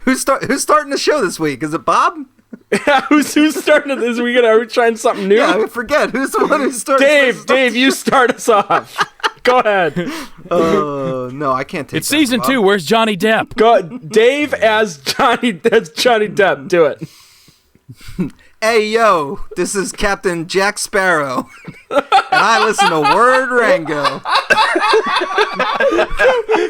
Who's starting the show this week? Is it Bob? Yeah, who's starting it this weekend? Are we trying something new? Yeah, I forget. Who's the one who's starting? Dave, you start us off. Go ahead. No, I can't take It's season 2. Where's Johnny Depp? Go, Dave as Johnny Depp. Do it. Hey, yo, this is Captain Jack Sparrow, and I listen to Word Rango.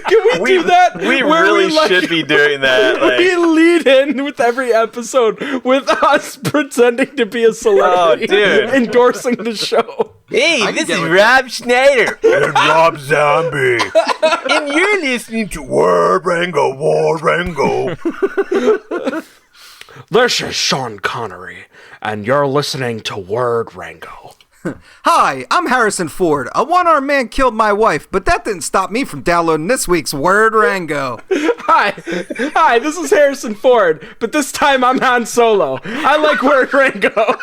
Can we do that? We really should be doing that. We lead in with every episode with us pretending to be a celebrity endorsing the show. Hey, this is Rob Schneider. And Rob Zombie. And you're listening to Word Rango, Word Rango. This is Sean Connery, and you're listening to Word Rango. Hi, I'm Harrison Ford. A one-armed man killed my wife, but that didn't stop me from downloading this week's Word Rango. Hi, this is Harrison Ford, but this time I'm Han Solo. I like Word Rango.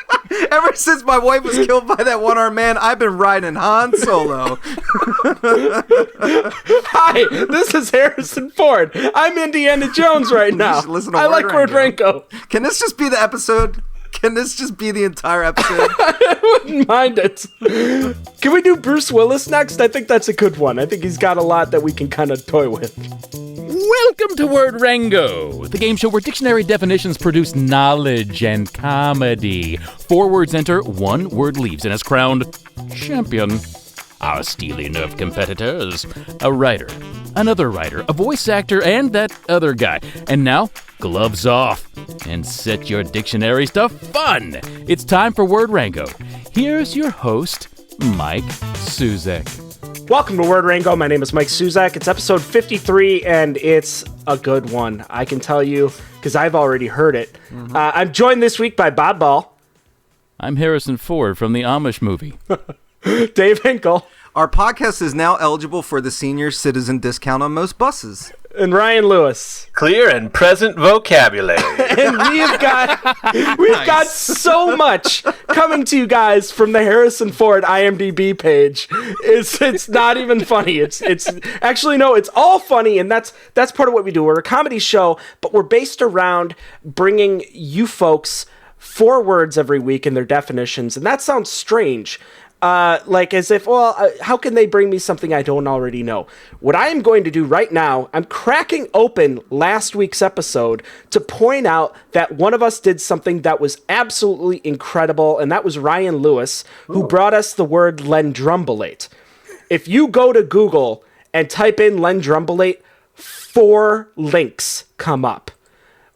Ever since my wife was killed by that one-armed man, I've been riding Han Solo. Hi, this is Harrison Ford. I'm Indiana Jones right now. I like Word Rango. Can this just be the episode? Can this just be the entire episode? I wouldn't mind it. Can we do Bruce Willis next? I think that's a good one. I think he's got a lot that we can kind of toy with. Welcome to Word Rango, the game show where dictionary definitions produce knowledge and comedy. 4 words enter, 1 word leaves, and is crowned champion. Our steely nerved competitors, a writer, another writer, a voice actor, and that other guy. And now, gloves off, and set your dictionaries to fun. It's time for Word Rango. Here's your host, Mike Suzak. Welcome to Word Rango. My name is Mike Suzak. It's episode 53, and it's a good one. I can tell you, because I've already heard it. I'm joined this week by Bob Ball. I'm Harrison Ford from the Amish movie. Dave Hinkle. Our podcast is now eligible for the senior citizen discount on most buses. And Ryan Lewis. Clear and present vocabulary. And we've got so much coming to you guys from the Harrison Ford IMDb page. It's not even funny. It's actually, no, it's all funny, and that's part of what we do. We're a comedy show, but we're based around bringing you folks 4 words every week and their definitions, and that sounds strange. Like as if, how can they bring me something I don't already know? What I am going to do right now, I'm cracking open last week's episode to point out that one of us did something that was absolutely incredible, and that was Ryan Lewis, who brought us the word lendrumbolate. If you go to Google and type in lendrumbolate, 4 links come up.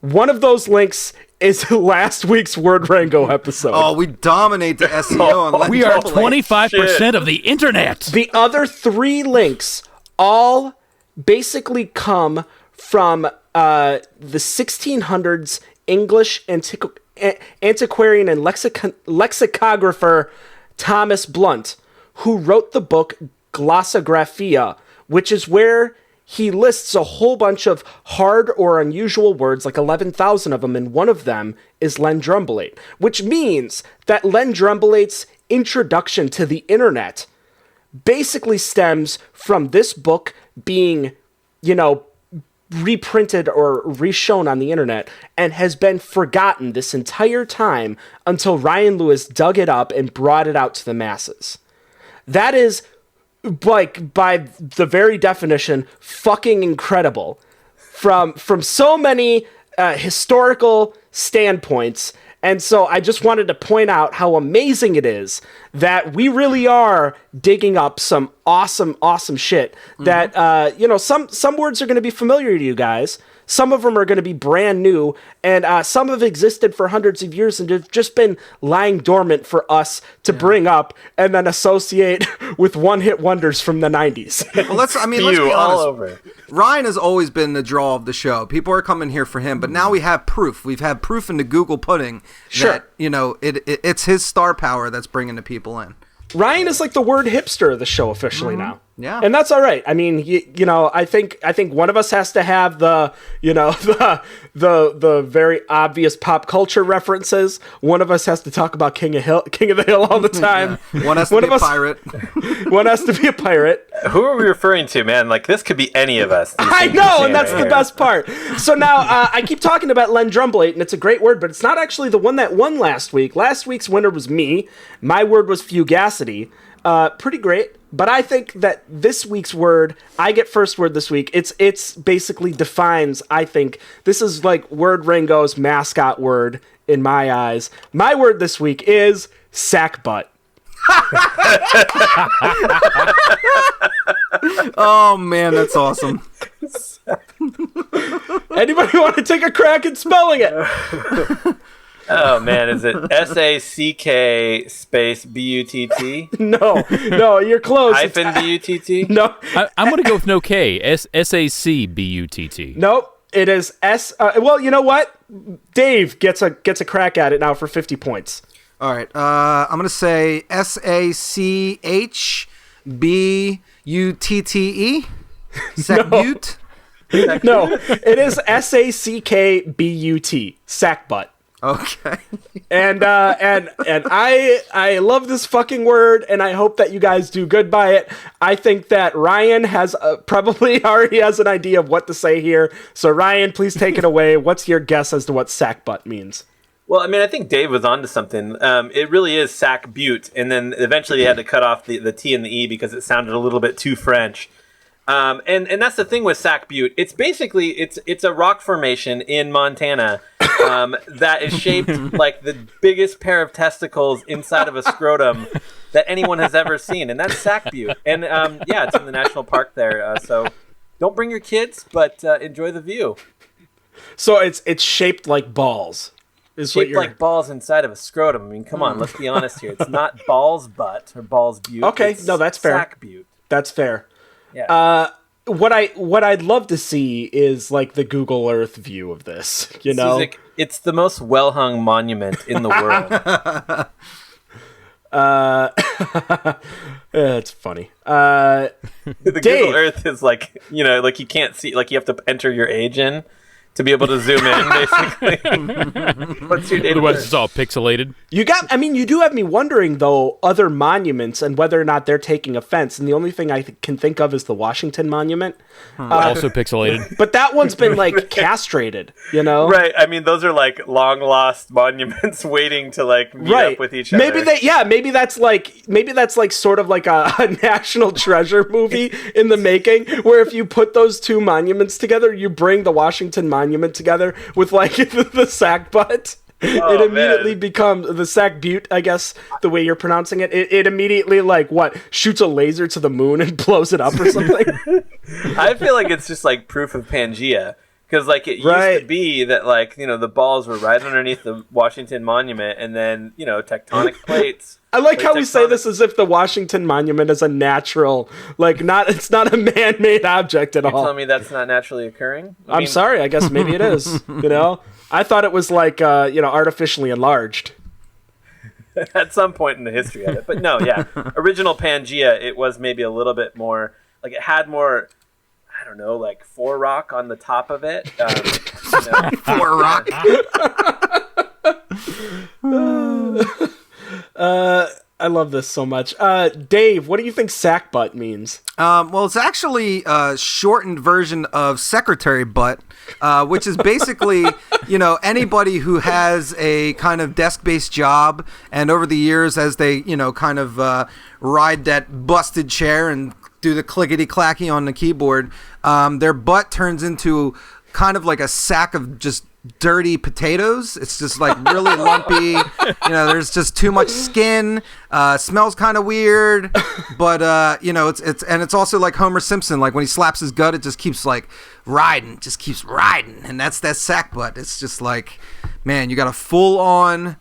One of those links is last week's Word Rango episode. Oh, we dominate the SEO on We are 25% of the internet. The other 3 links all basically come from the 1600s English antiquarian and lexicographer Thomas Blunt, who wrote the book Glossographia, which is where he lists a whole bunch of hard or unusual words, like 11,000 of them, and one of them is lendrumbolate, which means that lendrumbolate's introduction to the internet basically stems from this book being, reprinted or reshown on the internet and has been forgotten this entire time until Ryan Lewis dug it up and brought it out to the masses. That is, like, by the very definition, fucking incredible from so many historical standpoints. And so I just wanted to point out how amazing it is that we really are digging up some awesome shit that, some words are going to be familiar to you guys. Some of them are going to be brand new, and some have existed for hundreds of years and have just been lying dormant for us to bring up and then associate with one-hit wonders from the 90s. Well, let's be honest. All over. Ryan has always been the draw of the show. People are coming here for him, but now we have proof. We've had proof in the Google pudding that, it's his star power that's bringing the people in. Ryan is like the word hipster of the show officially now. Yeah. And that's all right. I mean, you know, I think one of us has to have the, you know, the very obvious pop culture references. One of us has to talk about King of the Hill all the time. Yeah. One has to be a pirate. One has to be a pirate. Who are we referring to, man? Like, this could be any of us. I know, and that's the best part. So now I keep talking about Lendrumblate, and it's a great word, but it's not actually the one that won last week. Last week's winner was me. My word was fugacity. Pretty great. But I think that this week's word, I get first word this week. It's basically defines, I think, this is like Word Rango's mascot word in my eyes. My word this week is sack butt. Oh man, that's awesome. Anybody want to take a crack at spelling it? Oh man, is it SACK space BUTT? No, you're close. Hyphen BUTT? No. I'm going to go with no K. SACBUTT. Nope. It is S. Well, you know what? Dave gets a crack at it now for 50 points. All right. I'm gonna say SACHBUTTE. Sackbut. No, it is SACKBUT. Sack butt. Okay. And I love this fucking word, and I hope that you guys do good by it. I think that Ryan has probably already has an idea of what to say here. So Ryan, please take it away. What's your guess as to what sack butt means? Well, I mean, I think Dave was onto something. It really is sack butte, and then eventually they had to cut off the T and the E because it sounded a little bit too French. And that's the thing with Sac Butte. It's basically it's a rock formation in Montana that is shaped like the biggest pair of testicles inside of a scrotum that anyone has ever seen, and that's Sac Butte. And yeah, it's in the national park there. So don't bring your kids, but enjoy the view. So it's shaped like balls. Shaped like balls inside of a scrotum. I mean, come on, let's be honest here. It's not balls butt or balls butte. Okay, it's no, that's fair. Sac Butte. That's fair. Yeah. What I'd love to see is like the Google Earth view of this. You know, Suzik, it's the most well-hung monument in the world. It's funny. The Dave. Google Earth is like, you know, like you can't see, like you have to enter your age in to be able to zoom in, basically. What's your date of Otherwise, birth? it's all pixelated. You do have me wondering though other monuments and whether or not they're taking offense. And the only thing I can think of is the Washington Monument. Also pixelated. But that one's been like castrated, you know? Right. I mean, those are like long lost monuments waiting to like meet up with each other. Maybe that's like sort of like a national treasure movie in the making, where if you put those two monuments together, you bring the Washington Monument together with like the sack butt. It immediately becomes the Sac Butte, I guess, the way you're pronouncing it. It immediately shoots a laser to the moon and blows it up or something. I feel like it's just like proof of Pangea. Because, like, it used to be that, like, you know, the balls were right underneath the Washington Monument, and then, you know, tectonic plates. I like how we say this as if the Washington Monument is a natural, it's not a man-made object at all. You're telling me that's not naturally occurring? I'm sorry, I guess maybe it is, you know? I thought it was, artificially enlarged. At some point in the history of it. But no, yeah. Original Pangea, it was maybe a little bit more, like, it had more... I don't know, like rock on the top of it. Rock. I love this so much. Dave, what do you think sack butt means? Well, it's actually a shortened version of secretary butt, which is basically, you know, anybody who has a kind of desk-based job, and over the years, as they, you know, kind of ride that busted chair and do the clickety-clacky on the keyboard, their butt turns into kind of like a sack of just dirty potatoes. It's just like really lumpy. You know, there's just too much skin. Smells kind of weird, but you know, it's also like Homer Simpson. Like when he slaps his gut, it just keeps like riding, and that's that sack butt. It's just like, man, you got a full-on,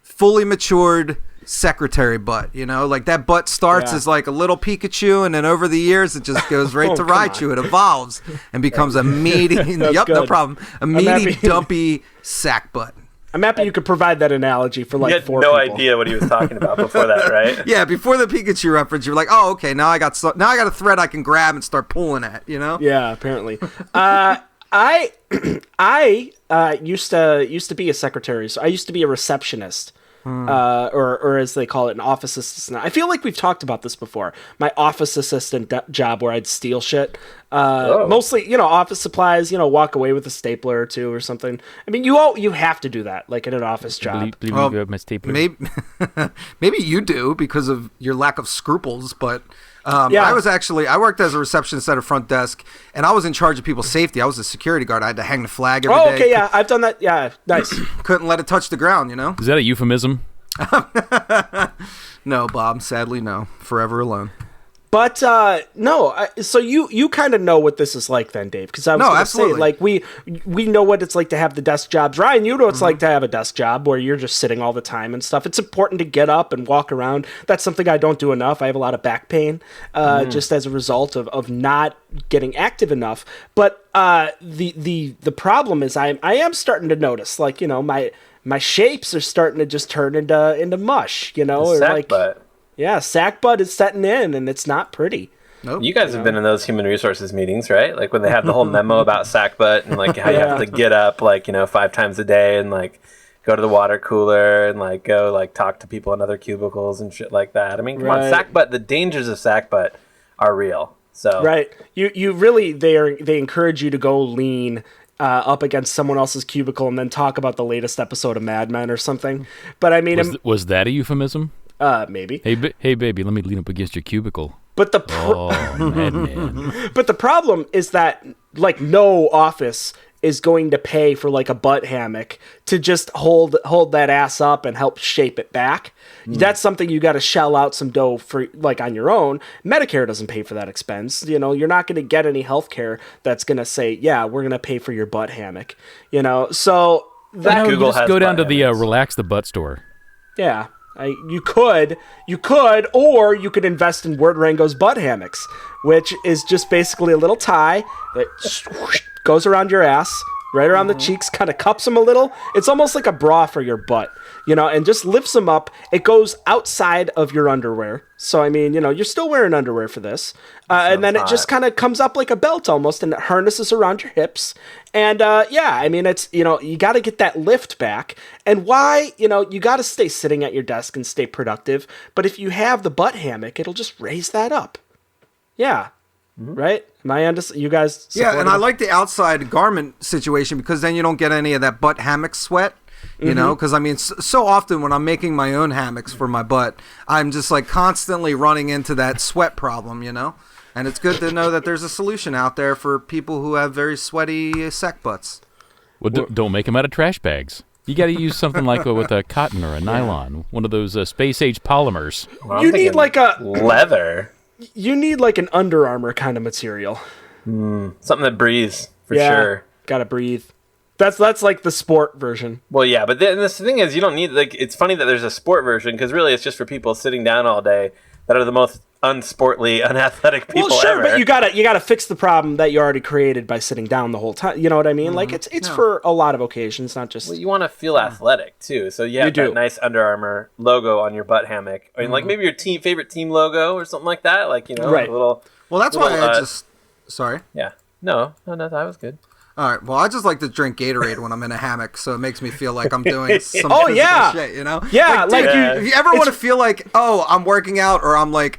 fully matured secretary butt, you know, like that butt starts as like a little Pikachu, and then over the years it just goes right to Raichu. It evolves and becomes a meaty, no problem, a meaty, dumpy sack butt. I'm happy you could provide that analogy for like You had 4 no people. idea what he was talking about before that, right? Yeah, before the Pikachu reference, you're like, oh, okay, now I got a thread I can grab and start pulling at, you know? Yeah, apparently. I used to be a secretary, so I used to be a receptionist. Or as they call it, an office assistant. I feel like we've talked about this before. My office assistant job where I'd steal shit. Mostly, office supplies, walk away with a stapler or two or something. I mean, you have to do that, like in an office job. Maybe you do because of your lack of scruples, but I worked as a receptionist at a front desk, and I was in charge of people's safety. I was a security guard. I had to hang the flag every day. Oh, okay, yeah, I've done that. Yeah, nice. Couldn't let it touch the ground, Is that a euphemism? No, Bob, sadly, no. Forever alone. But so you kind of know what this is like then, Dave, because I was going to say, like, we know what it's like to have the desk jobs. Ryan, you know what it's like to have a desk job where you're just sitting all the time and stuff. It's important to get up and walk around. That's something I don't do enough. I have a lot of back pain just as a result of not getting active enough. But the problem is I am starting to notice, like, my shapes are starting to just turn into mush, or like butt. Yeah, sack butt is setting in, and it's not pretty. Nope. You guys have been in those human resources meetings, right? Like when they have the whole memo about sack butt and like how you have to get up like 5 times a day and like go to the water cooler and like go like talk to people in other cubicles and shit like that. I mean, come on, sack butt. The dangers of sack butt are real. So right, you really they encourage you to go lean up against someone else's cubicle and then talk about the latest episode of Mad Men or something. But I mean, was that a euphemism? Maybe. Hey, baby, let me lean up against your cubicle. But the madman. But the problem is that like no office is going to pay for like a butt hammock to just hold that ass up and help shape it back. That's something you got to shell out some dough for, like on your own. Medicare doesn't pay for that expense. You're not going to get any health care that's going to say, yeah, we're going to pay for your butt hammock. So that Google just go down to the Relax the Butt store. Yeah. You could, or you could invest in Word Rango's butt hammocks, which is just basically a little tie that goes around your ass, right around the cheeks, kind of cups them a little. It's almost like a bra for your butt, and just lifts them up. It goes outside of your underwear. So, I mean, you're still wearing underwear for this. And then it just kind of comes up like a belt almost, and it harnesses around your hips. And, I mean, it's, you got to get that lift back. And why, you got to stay sitting at your desk and stay productive. But if you have the butt hammock, it'll just raise that up. Yeah. Right? Am I on you guys? Yeah, and I like the outside garment situation because then you don't get any of that butt hammock sweat. Because I mean, so often when I'm making my own hammocks for my butt, I'm just like constantly running into that sweat problem, and it's good to know that there's a solution out there for people who have very sweaty sack butts. Well, don't make them out of trash bags. You got to use something like with a cotton or a nylon, one of those space-age polymers. Well, you need like a leather. You need like an Under Armour kind of material. Something that breathes for sure. Gotta breathe. That's like the sport version. Well, yeah, but then the thing is, you don't need like. It's funny that there's a sport version because really, it's just for people sitting down all day that are the most unsportly, unathletic people well, sure, ever. But you gotta fix the problem that you already created by sitting down the whole time. You know what I mean? Like it's for a lot of occasions, not just. Well, you want to feel athletic too, so you have that nice Under Armour logo on your butt hammock. I mean, like maybe your favorite team logo or something like that. Like right. A little. Well, that's why I just. Sorry. Yeah. No, that was good. All right. Well, I just like to drink Gatorade when I'm in a hammock, so it makes me feel like I'm doing some physical shit, Yeah, if you ever want to feel like, oh, I'm working out or I'm like,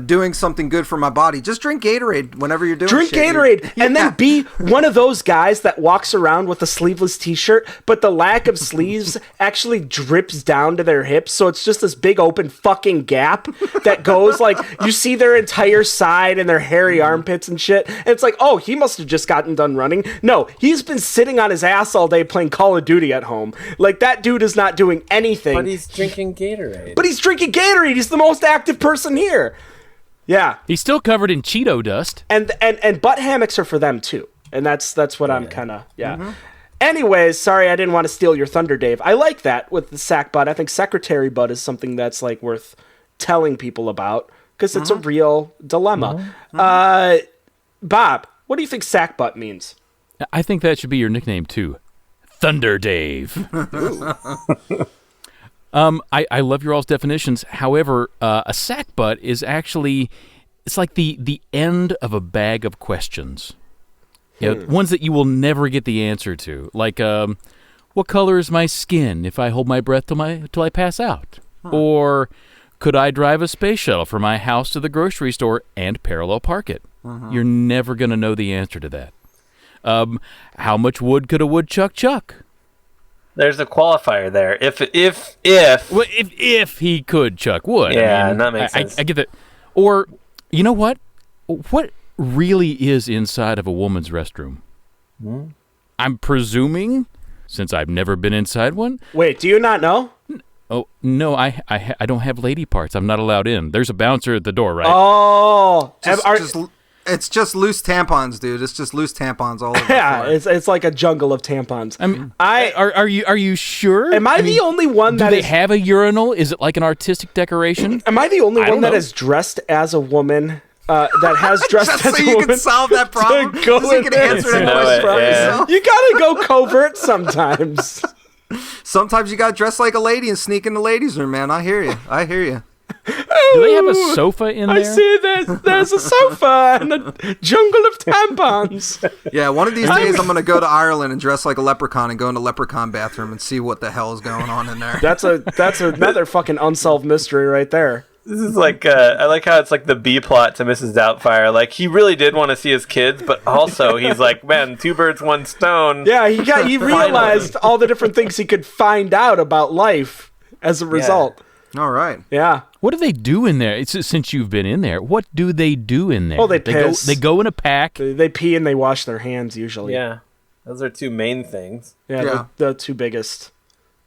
doing something good for my body, just drink Gatorade whenever you're doing Drink shit. Gatorade and then be one of those guys that walks around with a sleeveless t-shirt, but the lack of sleeves actually drips down to their hips, so it's just this big open fucking gap that goes like, you see their entire side and their hairy armpits and shit, and it's like, oh, he must have just gotten done running. No, he's been sitting on his ass all day playing Call of Duty at home. Like, that dude is not doing anything. But he's drinking Gatorade. He's the most active person here. Yeah. He's still covered in Cheeto dust. And butt hammocks are for them, too. And that's what I'm kind of, Anyways, sorry, I didn't want to steal your thunder, Dave. I like that with the sack butt. I think secretary butt is something that's, like, worth telling people about because it's a real dilemma. Bob, what do you think sack butt means? I think that should be your nickname, too. Thunder Dave. I love your all's definitions. However, a sack butt is actually, it's like the end of a bag of questions. You know, ones that you will never get the answer to. Like, what color is my skin if I hold my breath till I pass out? Or could I drive a space shuttle from my house to the grocery store and parallel park it? You're never going to know the answer to that. How much wood could a woodchuck chuck? There's a qualifier there. If Well, if he could chuck wood. Yeah, I mean, that makes sense. I get that. Or, you know what? What really is inside of a woman's restroom? I'm presuming, since I've never been inside one. Wait, do you not know? Oh, no, I don't have lady parts. I'm not allowed in. There's a bouncer at the door, right? Oh, It's just loose tampons, dude. It's just loose tampons all over. yeah, the floor. it's like a jungle of tampons. I mean, are you sure? Am I the only one Do that they is? have a urinal? Is it like an artistic decoration? Am I the only I one don't that know. is dressed as a woman? That has dressed Just as so a you woman. can solve that problem. to go So you in can there. answer that No, question for yeah. yourself. You gotta go covert sometimes. Sometimes you got to dress like a lady and sneak in the ladies' room, man. I hear you. Do they have a sofa in there? I see there's a sofa and a jungle of tampons. Yeah, one of these days I'm going to go to Ireland and dress like a leprechaun and go in the leprechaun bathroom and see what the hell is going on in there. That's another fucking unsolved mystery right there. This is like, I like how it's like the B plot to Mrs. Doubtfire. Like, he really did want to see his kids, but also he's like, man, 2 birds, 1 stone. Yeah, he realized all the different things he could find out about life as a result. All right. Yeah. What do they do in there? Since you've been in there, what do they do in there? Oh, they piss. They go in a pack. They pee and they wash their hands usually. Yeah. Those are 2 main things. Yeah. The 2 biggest.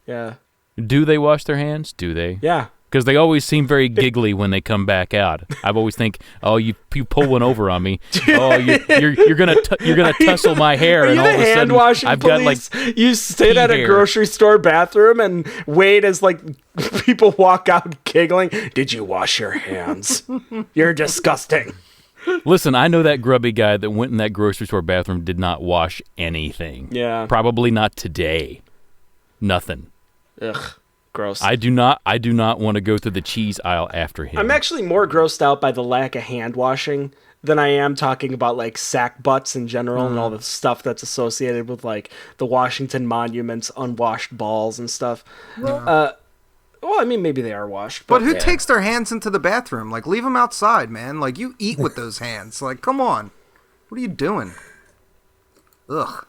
Yeah. Do they wash their hands? Do they? Yeah. Because they always seem very giggly when they come back out. I've always think, oh, you pull one over on me. Oh, you're gonna tussle my hair, Are and you all the of a sudden hand washing I've police? got like You sit pea at a hair. grocery store bathroom and wait as like people walk out giggling. Did you wash your hands? You're disgusting. Listen, I know that grubby guy that went in that grocery store bathroom did not wash anything. Yeah. Probably not today. Nothing. Ugh. Gross. I do not want to go through the cheese aisle after him. I'm actually more grossed out by the lack of hand washing than I am talking about like sack butts in general and all the stuff that's associated with like the Washington monuments, unwashed balls and stuff. Well, I mean, maybe they are washed. But who yeah. takes their hands into the bathroom? Like, leave them outside, man. Like, you eat with those hands. Like, come on. What are you doing? Ugh.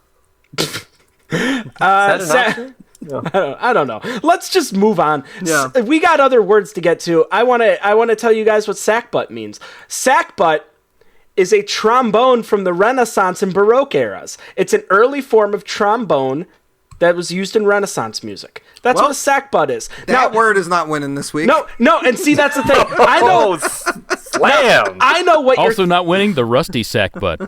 I don't know. Let's just move on. Yeah. We got other words to get to. I want to tell you guys what sackbut means. Sackbut is a trombone from the Renaissance and Baroque eras. It's an early form of trombone that was used in Renaissance music. That's Well, what a sackbut is. That word is not winning this week. No, and see, that's the thing. I know. Slam! I know what also you're. not winning the rusty sack butt.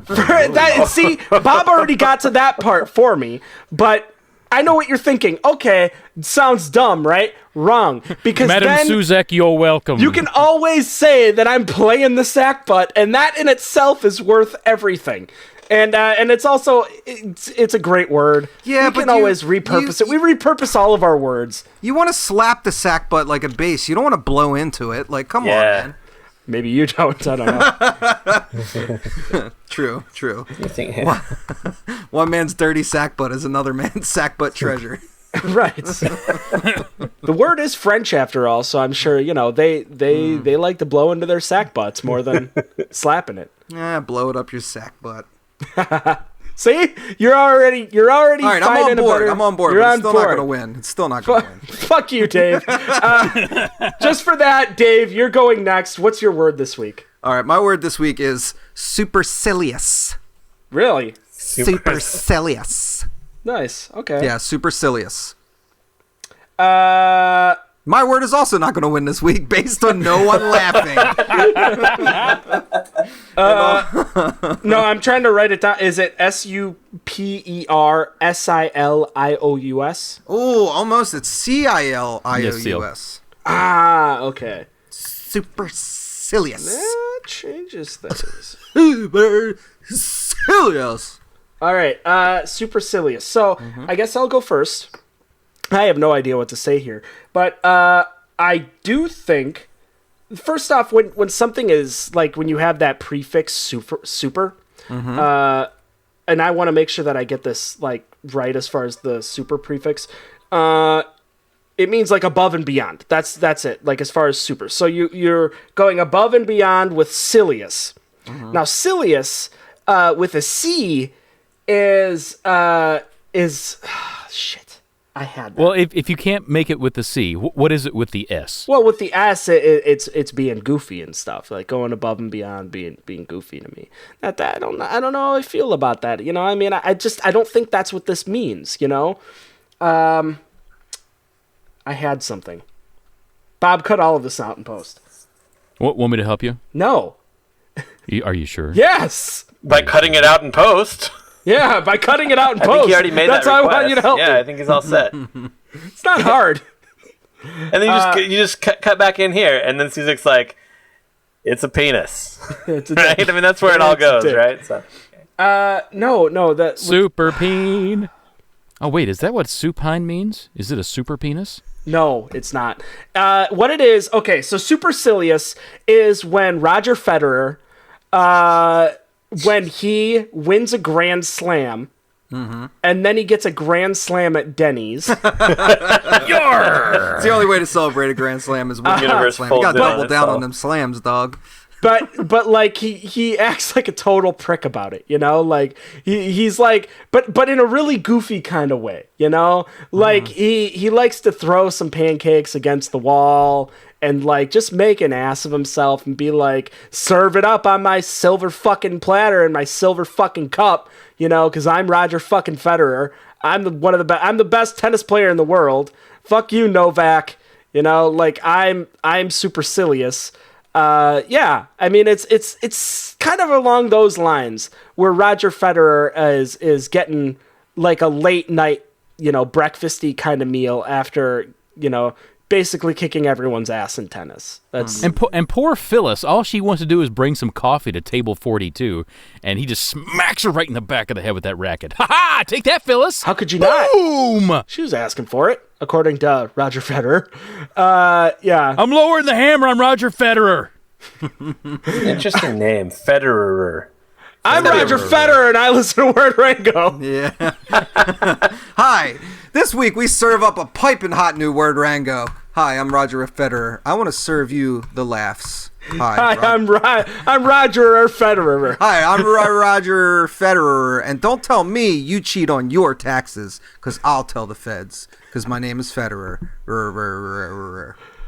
See, Bob already got to that part for me, but I know what you're thinking. Okay, sounds dumb, right? Wrong. Because Madam then Suzak, you're welcome. you can always say that I'm playing the sack butt, and that in itself is worth everything. And it's also it's a great word. Yeah, we but can always repurpose it. We repurpose all of our words. You want to slap the sack butt like a bass. You don't want to blow into it. Like, come on, man. Maybe you don't. I don't know. True. You think, Mm. One man's dirty sack butt is another man's sack butt treasure. Right. The word is French after all, so I'm sure they like to blow into their sack butts more than slapping it. Yeah, blow it up your sack butt. See, you're already All right, I'm on board. You're But on it's still not board. going to win. It's still not going to win. Fuck you, Dave. Just for that, Dave, you're going next. What's your word this week? All right, my word this week is supercilious. Really? Supercilious. Nice. Okay. Yeah, supercilious. My word is also not going to win this week based on no one laughing. No, I'm trying to write it down. Is it SUPERSILIOUS? Oh, almost. It's CILIOUS. Ah, okay. Supercilious. That changes things. Supercilious. All right. Supercilious. So I guess I'll go first. I have no idea what to say here, but I do think, first off, when something is like when you have that prefix super, and I want to make sure that I get this like right as far as the super prefix. It means like above and beyond. That's it. Like as far as super. So you're going above and beyond with Cilious. Now Cilious with a C is shit. I had that. Well, if you can't make it with the C, what is it with the S? Well, with the S, it's being goofy and stuff, like going above and beyond, being goofy to me. I don't know how I feel about that. You know, I mean, I don't think that's what this means. You know, I had something. Bob, cut all of this out in post. Want me to help you? No. Are you sure? Yes. By cutting it out in post. Yeah, by cutting it out in post. I think he already made That's that request. how I want you to help me. Yeah, I think he's all set. It's not hard. And then you just cut back in here, and then Suzik's like, "It's a penis," It's a right? I mean, that's where it all It's a goes, dick. right? So, No, that Super peen. Oh wait, is that what supine means? Is it a super penis? No, it's not. What it is, okay, so supercilious is when Roger Federer, when he wins a Grand Slam, and then he gets a Grand Slam at Denny's. It's the only way to celebrate a Grand Slam is with a Universe Grand Slam. You folds gotta in on double down itself. on them slams, dog. But like he acts like a total prick about it, you know? Like he's like but in a really goofy kind of way, you know? Like he likes to throw some pancakes against the wall and like just make an ass of himself and be like, serve it up on my silver fucking platter and my silver fucking cup, you know, because I'm Roger fucking Federer. I'm the best tennis player in the world. Fuck you, Novak. You know, like I'm supercilious. Yeah, I mean it's kind of along those lines where Roger Federer is getting like a late night, you know, breakfasty kind of meal after, you know, basically kicking everyone's ass in tennis. That's And poor Phyllis, all she wants to do is bring some coffee to table 42, and he just smacks her right in the back of the head with that racket. Ha ha! Take that, Phyllis! how could you not? Boom! She was asking for it, according to Roger Federer. Yeah. I'm lowering the hammer on Roger Federer. interesting name, Federer. I'm Roger Federer, and I listen to Word Rango. Yeah. Hi. This week we serve up a piping hot new word, Rango. Hi, I'm Roger Federer. I want to serve you the laughs. Hi, I'm Roger Federer. Hi, I'm Roger Federer, and don't tell me you cheat on your taxes, because I'll tell the feds, because my name is Federer.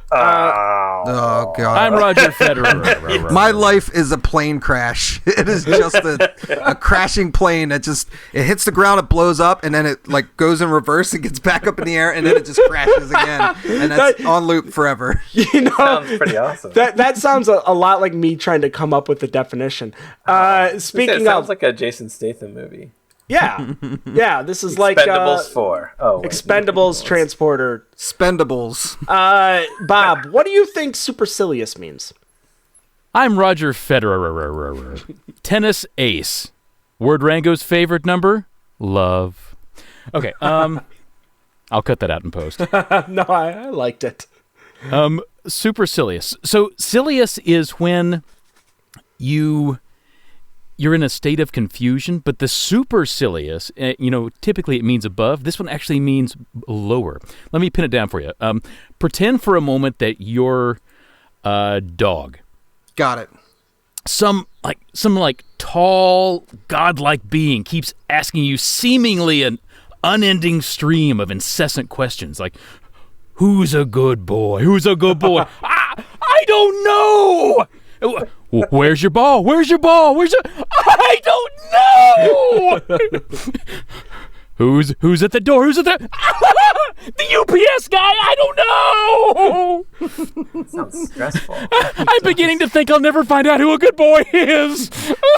Oh, God. I'm Roger Federer. My life is a plane crash. It is just a crashing plane that just, it hits the ground, it blows up, and then it like goes in reverse and gets back up in the air, and then it just crashes again. And that's on loop forever. You know, Sounds pretty awesome. that sounds a lot like me trying to come up with the definition. It Speaking sounds of, like a Jason Statham movie. yeah, this is like Expendables 4. Oh, wait. Expendables Transporter. Spendables. Bob, what do you think supercilious means? I'm Roger Federer. Tennis ace. Word Rango's favorite number? Love. Okay, I'll cut that out in post. No, I liked it. Supercilious. So cilious is when you're in a state of confusion, but the supercilious, you know, typically it means above. This one actually means lower. Let me pin it down for you. Pretend for a moment that you're a dog. Got it. Some tall, godlike being keeps asking you seemingly an unending stream of incessant questions, like, who's a good boy? Who's a good boy? I don't know! Where's your ball? Where's your ball? I don't know! Who's at the door? Who's at the... the UPS guy! I don't know! Sounds stressful. I'm beginning to think I'll never find out who a good boy is.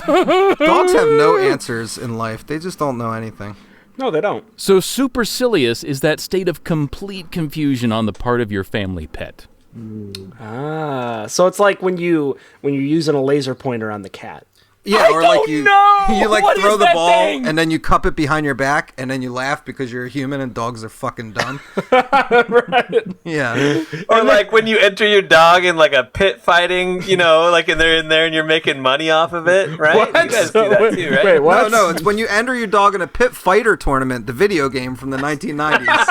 Dogs have no answers in life. They just don't know anything. No, they don't. So supercilious is that state of complete confusion on the part of your family pet. So it's like when you're using a laser pointer on the cat. Yeah, or like you like What throw is the that ball thing? and then you cup it behind your back and then you laugh because you're a human and dogs are fucking dumb. Right. Yeah. Or like when you enter your dog in like a pit fighting, like and they're in there and you're making money off of it, right? What? You guys do that too, right? Wait, what? No, it's when you enter your dog in a pit fighter tournament, the video game from the 1990s.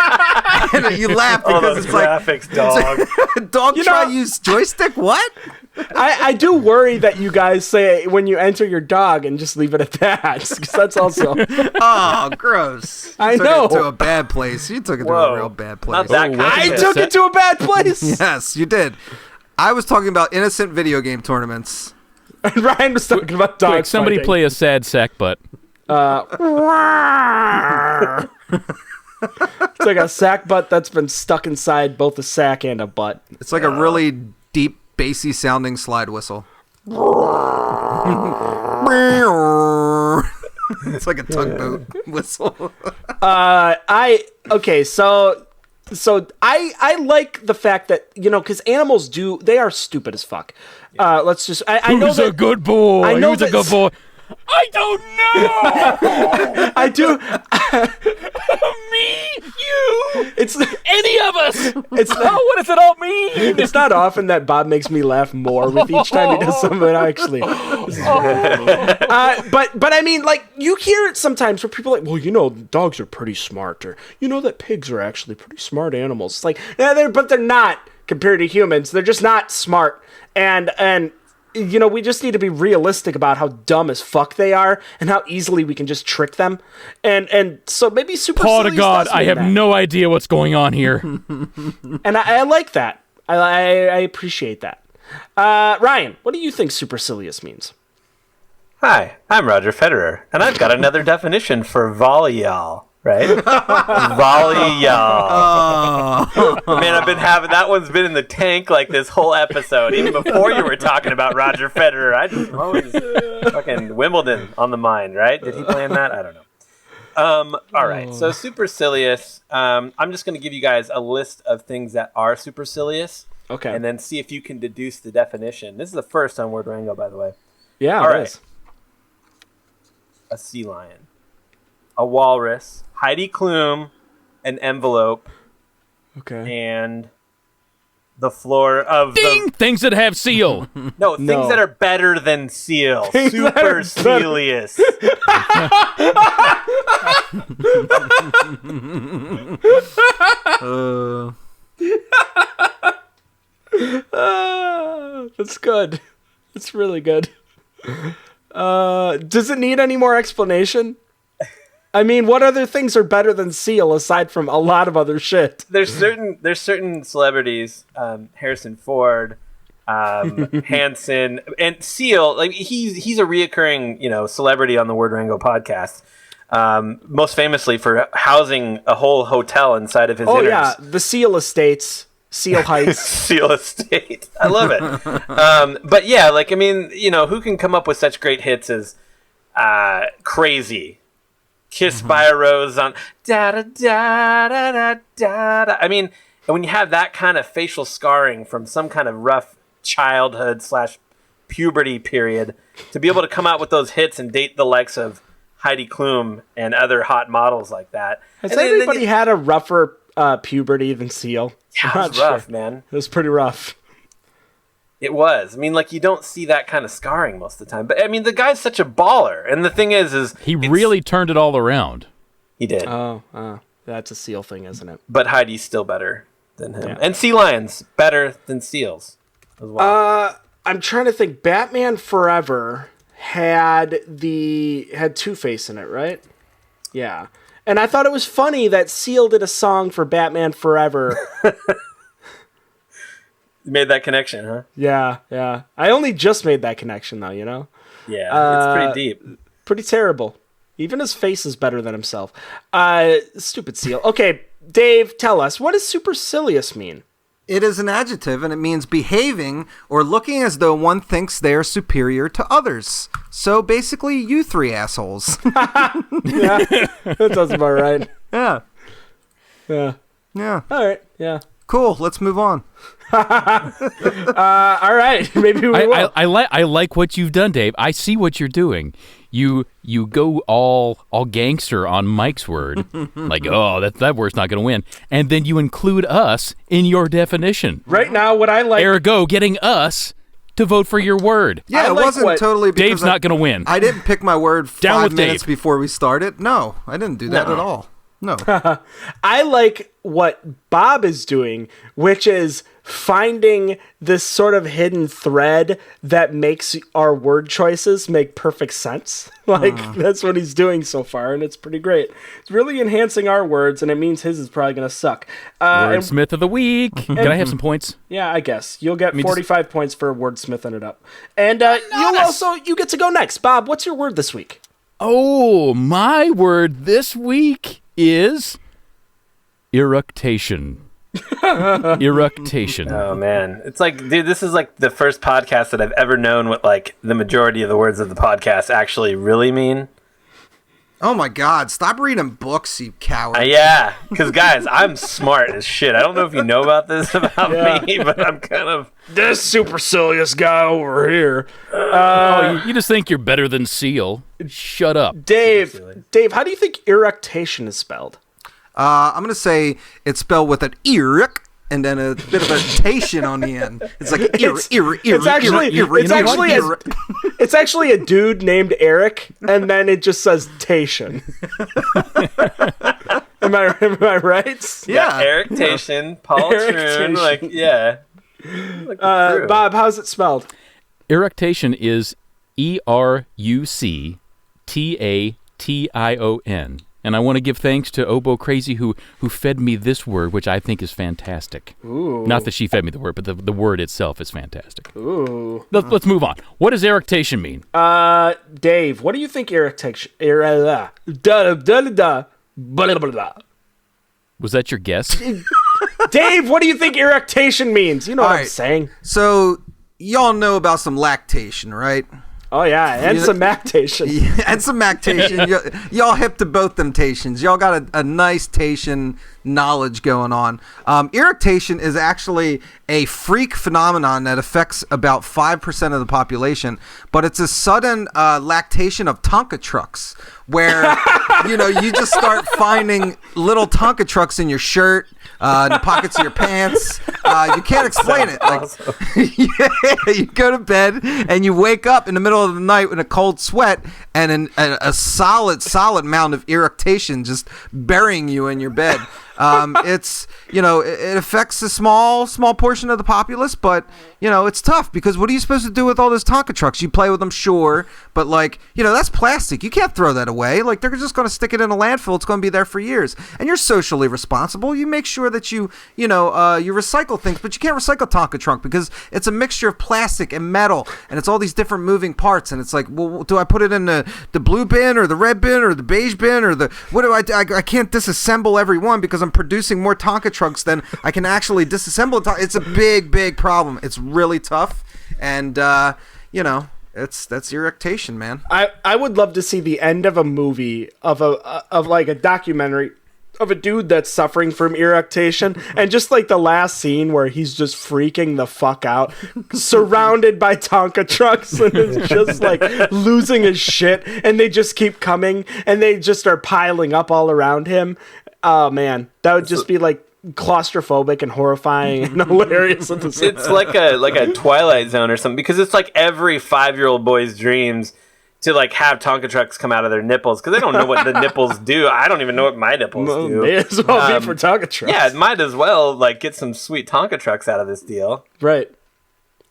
And you laugh All because those it's like graphics, dog. dog try know- to use joystick? What? I do worry that you guys say when you enter your dog and just leave it at that, because that's also. Oh, gross. I You took know. it to a bad place. You took it to Whoa. a real bad Not place. that kind I of took it to a bad place. Yes, you did. I was talking about innocent video game tournaments. And Ryan was talking about dogs. Quick, somebody fighting. play a sad sack butt. It's like a sack butt that's been stuck inside both a sack and a butt. It's like a really deep, bassy sounding slide whistle. It's like a tugboat whistle. I like the fact that because animals they are stupid as fuck. Let's just I know Who's that a good boy? I know Who's a that- good boy? I don't know. I do. Me, you, It's any of us. it's Oh, what does it all mean? it's not often that Bob makes me laugh more with each time he does something. Actually, but I mean, like you hear it sometimes where people are like, well, dogs are pretty smart, or that pigs are actually pretty smart animals. It's like, yeah, but they're not compared to humans. They're just not smart, and we just need to be realistic about how dumb as fuck they are and how easily we can just trick them. And so maybe Paul to supercilious God, does I mean have that. no idea what's going on here. And I like that. I appreciate that. Ryan, what do you think supercilious means? Hi, I'm Roger Federer, and I've got another definition for volleyall, right? Volleyall. Man, I've been having that one's been in the tank like this whole episode, even before you were talking about Roger Federer. I just always fucking Wimbledon on the mind, right? Did he play in that? I don't know. All right, so supercilious. I'm just going to give you guys a list of things that are supercilious. Okay. And then see if you can deduce the definition. This is the first on Word Rango, by the way. Yeah, All it right. is. A sea lion, a walrus, Heidi Klum, an envelope, Okay. and the floor of Ding! Things that have seal. things No. that are better than seal. Things that are Supercilious. That's good. It's really good. Does it need any more explanation? I mean, what other things are better than seal aside from a lot of other shit? There's certain celebrities, Harrison Ford, Hanson, and Seal. Like he's a reoccurring celebrity on the Word Rango podcast. Most famously for housing a whole hotel inside of his Oh innards. yeah, the Seal Estates, Seal Heights. Seal Estate. I love it. But yeah, like, I mean, who can come up with such great hits as Crazy, Kiss by a Rose on da da da da da da da. I mean, and when you have that kind of facial scarring from some kind of rough childhood / puberty period, to be able to come out with those hits and date the likes of Heidi Klum and other hot models like that. Has And then anybody you- had a rougher puberty than Seal? Yeah, I'm it not was rough, sure. man. It was pretty rough. It was. I mean, like, you don't see that kind of scarring most of the time. But, I mean, the guy's such a baller. And the thing is He really turned it all around. He did. Oh, that's a Seal thing, isn't it? But Heidi's still better than him. Yeah. And sea lions better than seals as well. I'm trying to think. Batman Forever had Two-Face in it, right? Yeah. And I thought it was funny that Seal did a song for Batman Forever. You made that connection, huh? Yeah. I only just made that connection, though, Yeah, it's pretty deep. Pretty terrible. Even his face is better than himself. Stupid Seal. Okay, Dave, tell us, what does supercilious mean? It is an adjective, and it means behaving or looking as though one thinks they are superior to others. So basically, you three assholes. Yeah, that sounds about right. Yeah. Yeah. Yeah. All right. Yeah. Cool. Let's move on. All right, maybe we will. I like what you've done, Dave. I see what you're doing. You go all gangster on Mike's word, like, oh, that word's not going to win, and then you include us in your definition. Right now, what I like, ergo, getting us to vote for your word. Yeah, it wasn't totally because Dave's not going to win. I didn't pick my word Down 5 with minutes Dave. before we started. No, I didn't do that at all. No. I like what Bob is doing, which is finding this sort of hidden thread that makes our word choices make perfect sense. That's what he's doing so far, and it's pretty great. It's really enhancing our words, and it means his is probably going to suck. Wordsmith of the week. Can I have some points? Yeah, I guess. You'll get 45 points for wordsmithing it up. And you get to go next. Bob, what's your word this week? Oh, my word this week is eructation. Eructation. Oh man, it's like, dude, this is like the first podcast that I've ever known what like the majority of the words of the podcast actually really mean. Oh my God! Stop reading books, you coward. Yeah, because guys, I'm smart as shit. I don't know if you know about this about me, but I'm kind of this supercilious guy over here. You just think you're better than Seal. Shut up. Dave, how do you think eructation is spelled? I'm gonna say it's spelled with an eruc and then a bit of a tation on the end. It's like it's actually a dude named Eric, and then it just says tation. Am I right? Yeah, Eric Tation, Paul Troon, like yeah. Bob, how's it spelled? Eructation is ERUCTATION. And I want to give thanks to Oboe Crazy who fed me this word, which I think is fantastic. Ooh. Not that she fed me the word, but the word itself is fantastic. Ooh. Let's move on. What does eructation mean? Dave, what do you think eructation... Was that your guess? Dave, what do you think eructation means? You know what I'm saying. So, y'all know about some lactation, right? Oh, yeah, and some mactation. Yeah, and some mactation. Y'all hip to both them tations. Y'all got a nice tation knowledge going on. Eructation is actually a freak phenomenon that affects about 5% of the population, but it's a sudden lactation of Tonka trucks where, you just start finding little Tonka trucks in your shirt, in the pockets of your pants. You can't explain it. Like, you go to bed and you wake up in the middle of the night in a cold sweat and a solid amount of eructation just burying you in your bed. It affects a small portion of the populace, but it's tough because what are you supposed to do with all those Tonka trucks? You play with them, sure, but that's plastic. You can't throw that away. Like, they're just going to stick it in a landfill. It's going to be there for years. And you're socially responsible. You make sure that you recycle things, but you can't recycle Tonka trunk because it's a mixture of plastic and metal, and it's all these different moving parts. And it's like, well, do I put it in the blue bin or the red bin or the beige bin or what do I do? I can't disassemble every one because I'm producing more Tonka trucks than I can actually disassemble. It's a big problem. It's really tough, and that's eructation, man. I would love to see the end of a movie of a documentary of a dude that's suffering from eructation, and just like the last scene where he's just freaking the fuck out, surrounded by Tonka trucks, and is just like losing his shit, and they just keep coming, and they just are piling up all around him. Oh man, that would just be like claustrophobic and horrifying and hilarious at the same time. It's like a Twilight Zone or something, because it's like every 5-year-old boy's dreams to like have Tonka trucks come out of their nipples because they don't know what the nipples do. I don't even know what my nipples do. May as well be for Tonka trucks. Yeah, it might as well like get some sweet Tonka trucks out of this deal. Right.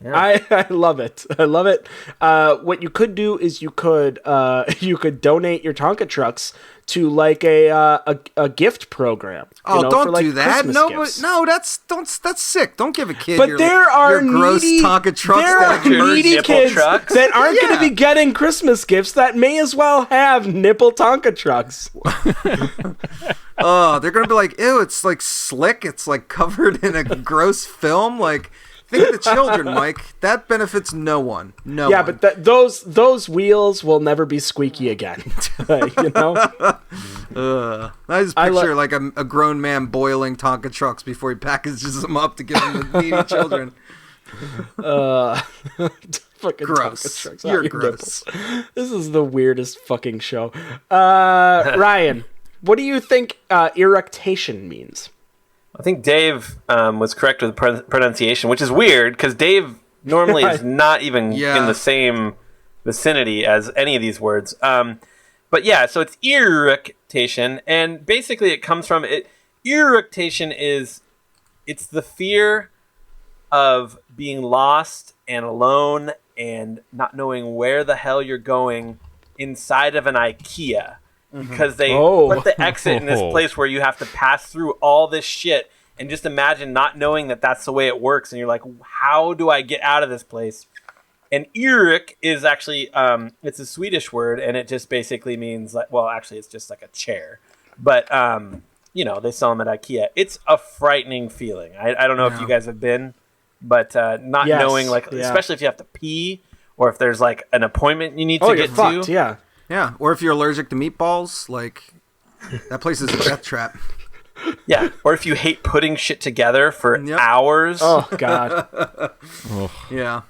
Yeah. I love it. I love it. What you could do is you could donate your Tonka trucks to like a gift program. Oh, don't for, do that. Christmas gifts. That's sick. Don't give a kid But your gross Tonka trucks. There are needy kids that aren't going to be getting Christmas gifts that may as well have nipple Tonka trucks. Oh, they're going to be like, ew, it's like slick. It's like covered in a gross film. Like, think of the children, Mike. That benefits no one. No one. But those wheels will never be squeaky again. I just picture like a grown man boiling Tonka trucks before he packages them up to give them to needy children. Fucking Gross. Tonka trucks. You're Your gross. nipples. This is the weirdest fucking show. Ryan, what do you think eructation means? I think Dave was correct with the pronunciation, which is weird because Dave normally is not even in the same vicinity as any of these words. But yeah, so it's eructation, and basically it comes from it. Eructation it's the fear of being lost and alone and not knowing where the hell you're going inside of an IKEA. Because they put the exit in this place where you have to pass through all this shit, and just imagine not knowing that that's the way it works, and you're like, how do I get out of this place? And Erik is actually it's a Swedish word, and it just basically means like, well, actually it's just like a chair, but they sell them at IKEA. It's a frightening feeling. I don't know if you guys have been, but not knowing, like, especially if you have to pee or if there's like an appointment you need to get to. Yeah, or if you're allergic to meatballs, like, that place is a death trap. Yeah, or if you hate putting shit together for hours. Oh, God. Yeah.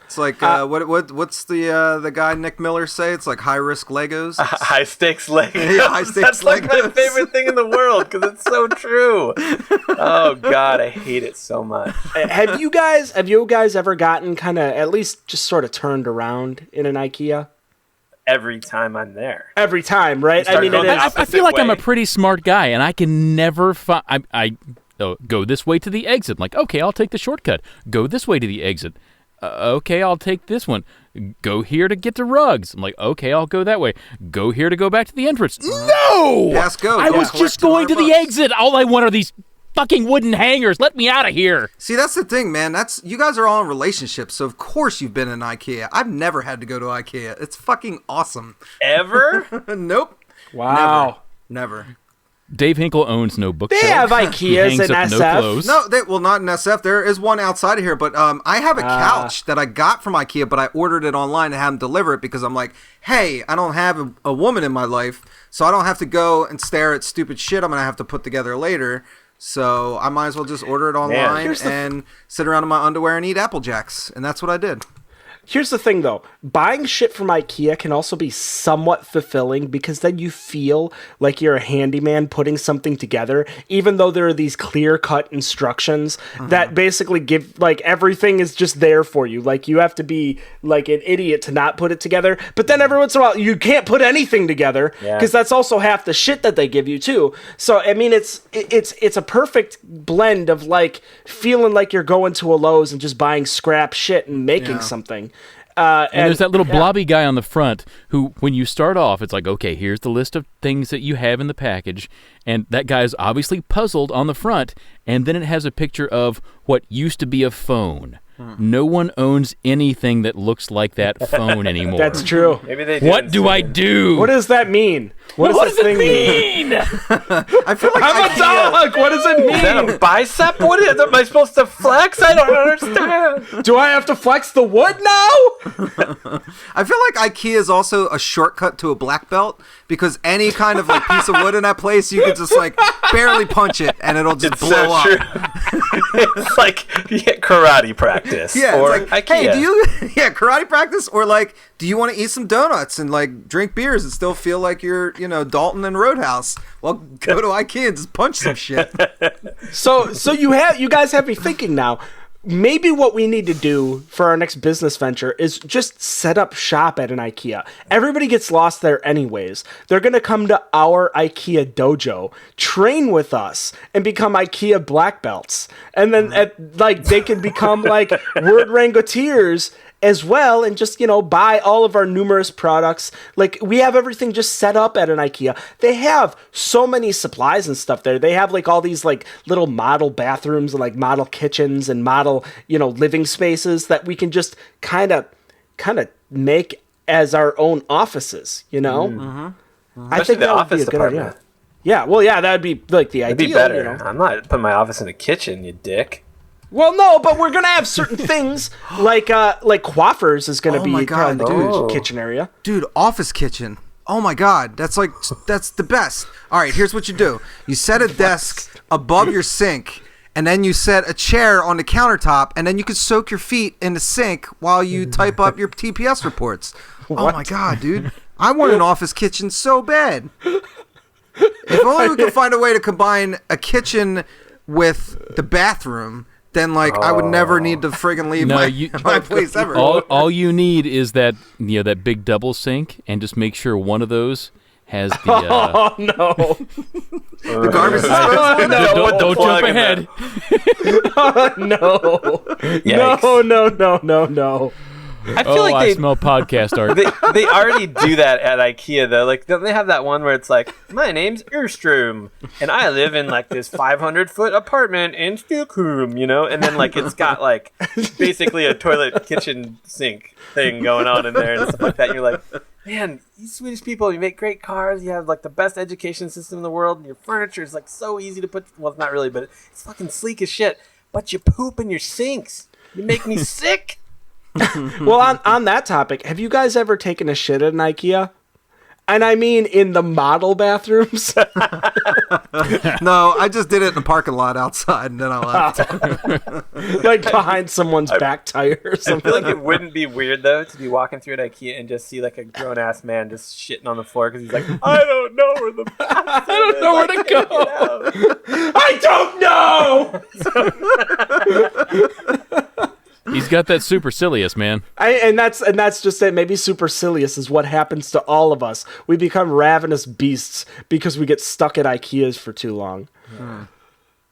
It's like, what's the guy Nick Miller say? It's like high-risk Legos. High stakes Legos. Yeah, high stakes That's like my favorite thing in the world because it's so true. Oh God, I hate it so much. Have you guys ever gotten kind of at least just sort of turned around in an IKEA? Every time I'm there. Every time, right? I mean, I feel like I'm a pretty smart guy, and I can never find. I go this way to the exit. I'm like, okay, I'll take the shortcut. Go this way to the exit. Okay, I'll take this one. Go here to get to rugs. I'm like, okay, I'll go that way. Go here to go back to the entrance. No! Yes, go. I was just going to the exit. All I want are these fucking wooden hangers. Let me out of here. See, that's the thing, man. You guys are all in relationships, so of course you've been in IKEA. I've never had to go to IKEA. It's fucking awesome. Ever? Nope. Wow. Never. Dave Hinkle owns no bookshelf. They have IKEAs in SF. No, not in SF. There is one outside of here, but I have a couch that I got from IKEA, but I ordered it online to have them deliver it because I'm like, hey, I don't have a woman in my life, so I don't have to go and stare at stupid shit I'm going to have to put together later. So I might as well just order it online and sit around in my underwear and eat Apple Jacks. And that's what I did. Here's the thing, though. Buying shit from IKEA can also be somewhat fulfilling because then you feel like you're a handyman putting something together, even though there are these clear-cut instructions that basically give, like, everything is just there for you. Like, you have to be, like, an idiot to not put it together. But then every once in a while, you can't put anything together because that's also half the shit that they give you, too. So, I mean, it's a perfect blend of, like, feeling like you're going to a Lowe's and just buying scrap shit and making something. And there's that little blobby guy on the front who, when you start off, it's like, okay, here's the list of things that you have in the package. And that guy's obviously puzzled on the front. And then it has a picture of what used to be a phone. No one owns anything that looks like that phone anymore. That's true. Maybe they do. What do I do? What does that mean? What does it mean? I feel like I'm a dog. What does it mean? Is that a bicep? What is? Am I supposed to flex? I don't understand. Do I have to flex the wood now? I feel like IKEA is also a shortcut to a black belt because any kind of like piece of wood in that place, you can just like barely punch it and it'll just blow up. True. It's like karate practice. Yeah, or it's like, IKEA. hey, karate practice, or like, do you want to eat some donuts and like drink beers and still feel like you're, Dalton and Roadhouse? Well, go to IKEA and just punch some shit. So you guys have me thinking now. Maybe what we need to do for our next business venture is just set up shop at an IKEA. Everybody gets lost there anyways. They're going to come to our IKEA dojo, train with us, and become IKEA black belts. And then they can become like word rangoteers as well, and just, buy all of our numerous products. Like, we have everything just set up at an IKEA. They have so many supplies and stuff there. They have, like, all these, like, little model bathrooms and, like, model kitchens and model, living spaces that we can just kind of make as our own offices, I think that would be a good idea. Yeah, well, yeah, that would be, like, the ideal. It'd be better. I'm not putting my office in a kitchen, you dick. Well, no, but we're gonna have certain things like coiffers is gonna be my God, the kitchen area. Dude, office kitchen. Oh my God, that's the best. All right, here's what you do. You set a desk above your sink, and then you set a chair on the countertop, and then you can soak your feet in the sink while you type up your TPS reports. Oh my God, dude. I want an office kitchen so bad. If only we could find a way to combine a kitchen with the bathroom, then I would never need to friggin' leave my place ever. All you need is that that big double sink, and just make sure one of those has the. Oh no! The garbage disposal. Don't jump ahead. No! Yikes. No! I feel like I smell podcast art. They already do that at IKEA though. Like, don't they have that one where it's like, my name's Erstrom, and I live in this 500-foot apartment in Stockholm, and then it's got basically a toilet kitchen sink thing going on in there and stuff like that. And you're like, man, you Swedish people, you make great cars, you have the best education system in the world, and your furniture is so easy to put. Well, it's not really, but it's fucking sleek as shit. But you poop in your sinks. You make me sick. Well, on that topic, have you guys ever taken a shit at an IKEA? And I mean in the model bathrooms? No, I just did it in the parking lot outside, and then I left. Behind someone's back tire or I something. feel like it wouldn't be weird though to be walking through an IKEA and just see a grown ass man just shitting on the floor because he's like, I don't know where the I don't know where to go. I don't know. He's got that supercilious, man. And that's just it. Maybe supercilious is what happens to all of us. We become ravenous beasts because we get stuck at IKEAs for too long.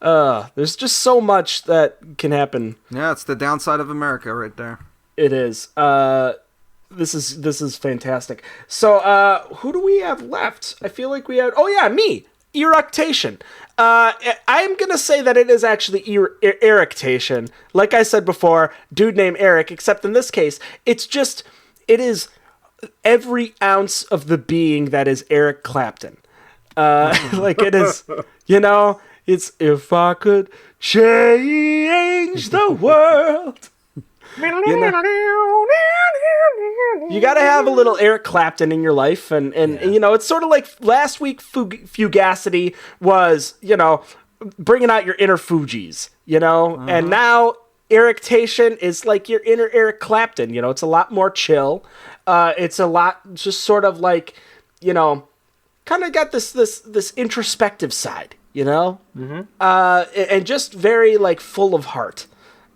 There's just so much that can happen. Yeah, it's the downside of America right there. It is. This is fantastic. So, who do we have left? I feel like we had. Oh yeah, me. Eructation. I'm gonna say that it is actually eructation. Like I said before, dude named Eric. Except in this case, it is every ounce of the being that is Eric Clapton. It is. It's if I could change the world. You got to have a little Eric Clapton in your life, and it's sort of like last week Fugacity was, bringing out your inner Fugees, and now Eructation is like your inner Eric Clapton, it's a lot more chill. It's a lot just sort of kind of got this introspective side, and just very full of heart.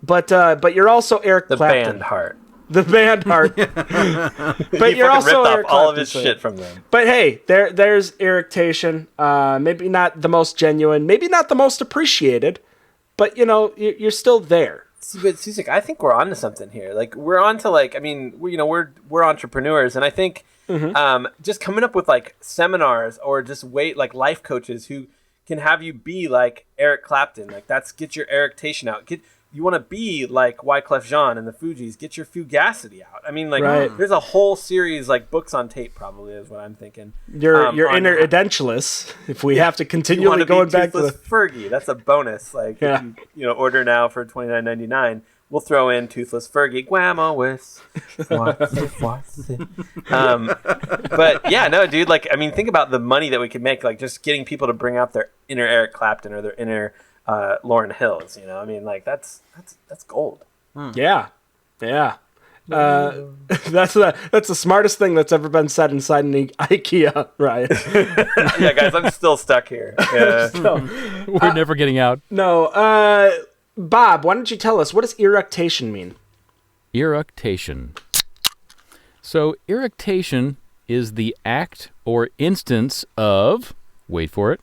But you're also Eric Clapton. The band heart. The band heart. But you're also ripped Eric off all of Clapton, his shit from them. But hey, there's Eructation. Maybe not the most genuine, maybe not the most appreciated, but you're still there. But Susik, I think we're onto something here. We're onto we're entrepreneurs, and I think just coming up with seminars or just life coaches who can have you be like Eric Clapton. Get your Eructation out. You want to be like Wyclef Jean and the Fugees, get your Fugacity out. I mean, right. There's a whole series, books on tape, probably is what I'm thinking. Your inner Edentulous, if we have to continually going back to the Fergie. That's a bonus. If you order now for $29.99, we'll throw in Toothless Fergie. Guamowis. But yeah, no, dude. Think about the money that we could make. Just getting people to bring out their inner Eric Clapton or their inner Lauryn Hills, that's gold. Yeah. That's the smartest thing that's ever been said inside an IKEA, Ryan. Yeah, guys, I'm still stuck here. Yeah. We're never getting out. No, Bob, why don't you tell us, what does eructation mean? Eructation. So, eructation is the act or instance of, wait for it,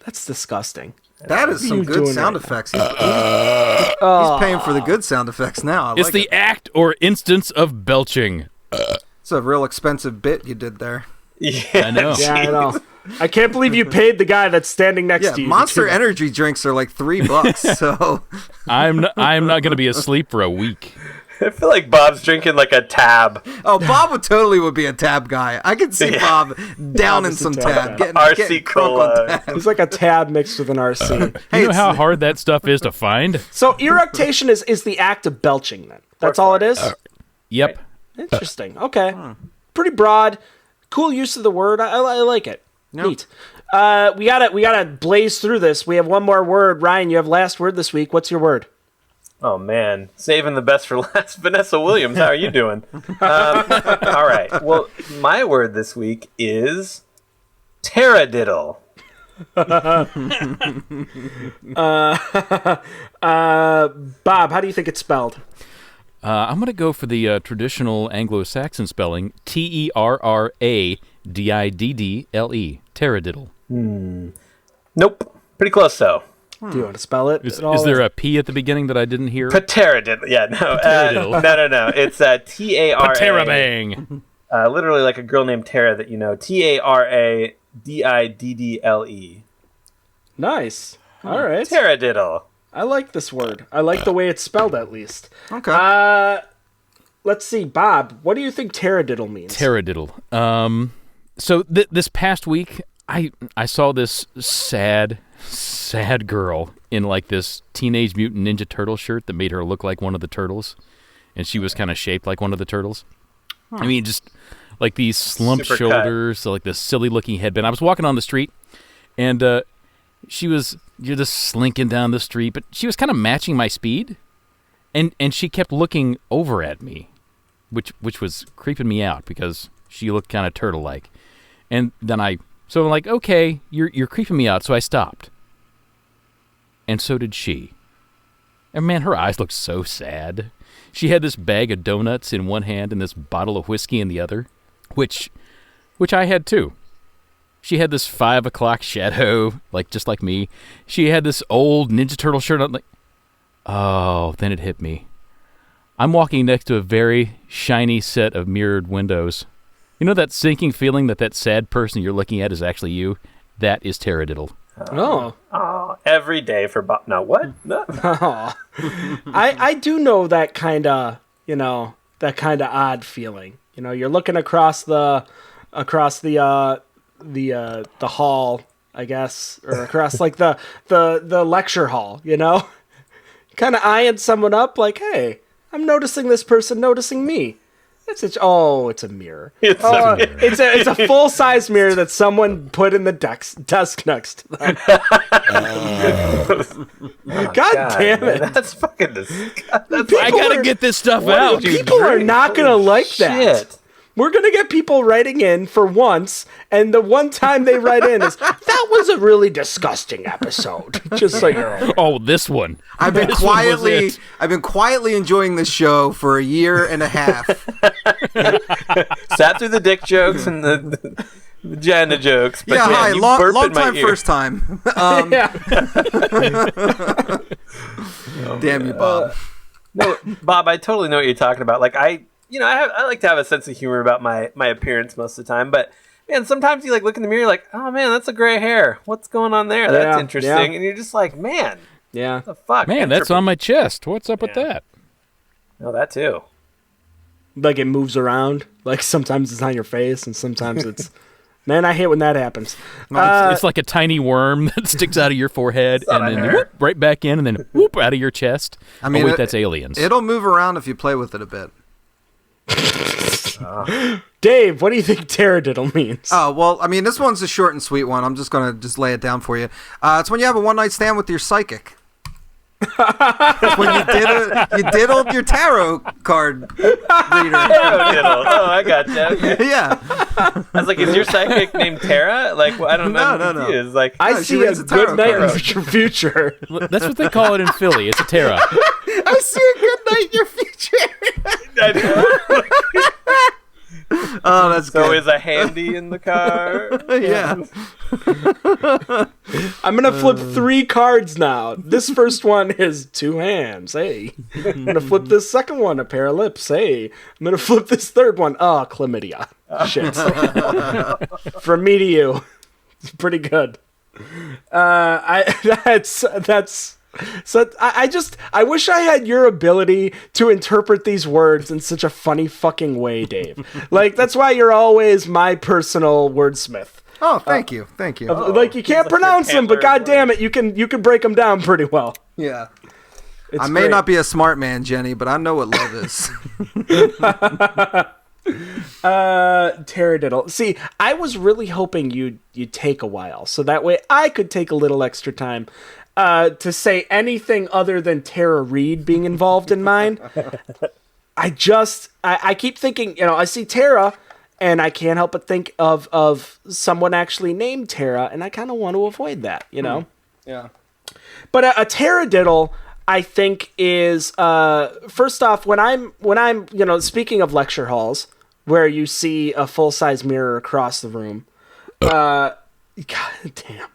that's disgusting. That is some good sound effects. He's paying for the good sound effects now. It's the act or instance of belching. It's a real expensive bit you did there. Yeah, I know. Yeah, I know. I can't believe you paid the guy that's standing next to you. Monster Energy drinks are $3, so I'm not going to be asleep for a week. I feel like Bob's drinking a tab. Oh, Bob would be a tab guy. I can see Bob down in some tab. Getting RC Cola. tab. He's like a tab mixed with an RC. You know how hard that stuff is to find? So eructation is the act of belching then. That's all it is? Yep. Interesting. Okay. Pretty broad. Cool use of the word. I like it. Yep. Neat. We gotta blaze through this. We have one more word. Ryan, you have last word this week. What's your word? Oh, man. Saving the best for last. Vanessa Williams, how are you doing? All right. Well, my word this week is taradiddle. Bob, how do you think it's spelled? I'm going to go for the traditional Anglo-Saxon spelling, Terradiddle. Taradiddle. Nope. Pretty close, though. Do you want to spell it? Is there a P at the beginning that I didn't hear? Taradiddle. Yeah, no. No. It's T-A-R-A. Tarabang. Literally like a girl named Tara that you know. Taradiddle. Nice. All right. Taradiddle. I like this word. I like the way it's spelled, at least. Okay. Let's see, Bob. What do you think taradiddle means? Taradiddle. So this past week, I saw this sad girl in like this Teenage Mutant Ninja Turtle shirt that made her look like one of the turtles, and she was kind of shaped like one of the turtles. I mean, just like these slumped Super shoulders, like this silly looking headband. I was walking on the street, and you're just slinking down the street, but she was kind of matching my speed, and she kept looking over at me, which was creeping me out because she looked kind of turtle-like. And then I'm like, okay, you're creeping me out, so I stopped. And so did she. And man, her eyes looked so sad. She had this bag of donuts in one hand and this bottle of whiskey in the other, which I had too. She had this 5 o'clock shadow, just like me. She had this old Ninja Turtle shirt on. Then it hit me. I'm walking next to a very shiny set of mirrored windows. You know that sinking feeling that sad person you're looking at is actually you? That is taradiddle. Oh. Every day for Bob. No, what? No. I do know that kind of, odd feeling. You're looking across the hall, I guess, or across like the lecture hall, kind of eyeing someone up like, hey, I'm noticing this person noticing me. It's a mirror. It's a full-size mirror that someone put in the desk next to them. God damn it. Man, that's fucking disgusting. I gotta get this stuff out. People are not going to like that. Shit. We're going to get people writing in for once, and the one time they write in is, that was a really disgusting episode. Just like, oh, this one. I've been quietly enjoying this show for a year and a half. Sat through the dick jokes and the vagina jokes. But yeah, man, hi, you long burp in my time, ear. first time. Damn you, Bob. No, Bob, I totally know what you're talking about. Like, I like to have a sense of humor about my appearance most of the time, but man, sometimes you look in the mirror, you're like, oh man, that's a gray hair. What's going on there? That's interesting. Yeah. And you're just like, man, what the fuck? Man, that's on my chest. What's up with that? No, that too. Like it moves around. Like sometimes it's on your face, and sometimes it's. Man, I hate when that happens. It's like a tiny worm that sticks out of your forehead and then whoop, right back in, and then whoop out of your chest. I mean, wait, that's aliens. It'll move around if you play with it a bit. Dave, what do you think taradiddle means? Oh, well, I mean, this one's a short and sweet one. I'm just going to lay it down for you. It's when you have a one-night stand with your psychic. It's when you diddled your tarot card reader. Tarot diddle. Oh, I got that. Yeah. I was like, is your psychic named Tara? Like, I don't know. No. It's like, I see a good night in your future. That's what they call it in Philly. It's a Tara. I see a good night in your future. Oh, that's good. So is a handy in the car? Yeah. I'm going to flip 3 cards now. This first one is 2 hands. Hey. I'm going to flip this second one, a pair of lips. Hey. I'm going to flip this third one. Oh, chlamydia. Shit. From me to you. It's pretty good. So I wish I had your ability to interpret these words in such a funny fucking way, Dave. Like, that's why you're always my personal wordsmith. Oh, thank you. Like, you can't pronounce them, but god damn it, you can break them down pretty well. Yeah. I may not be a smart man, Jenny, but I know what love is. Taradiddle. See, I was really hoping you'd take a while, so that way I could take a little extra time to say anything other than Tara Reid being involved in mine. I keep thinking, I see Tara, and I can't help but think of someone actually named Tara, and I kind of want to avoid that, Yeah. But a taradiddle, I think, is first off, when I'm speaking of lecture halls where you see a full-size mirror across the room, God damn,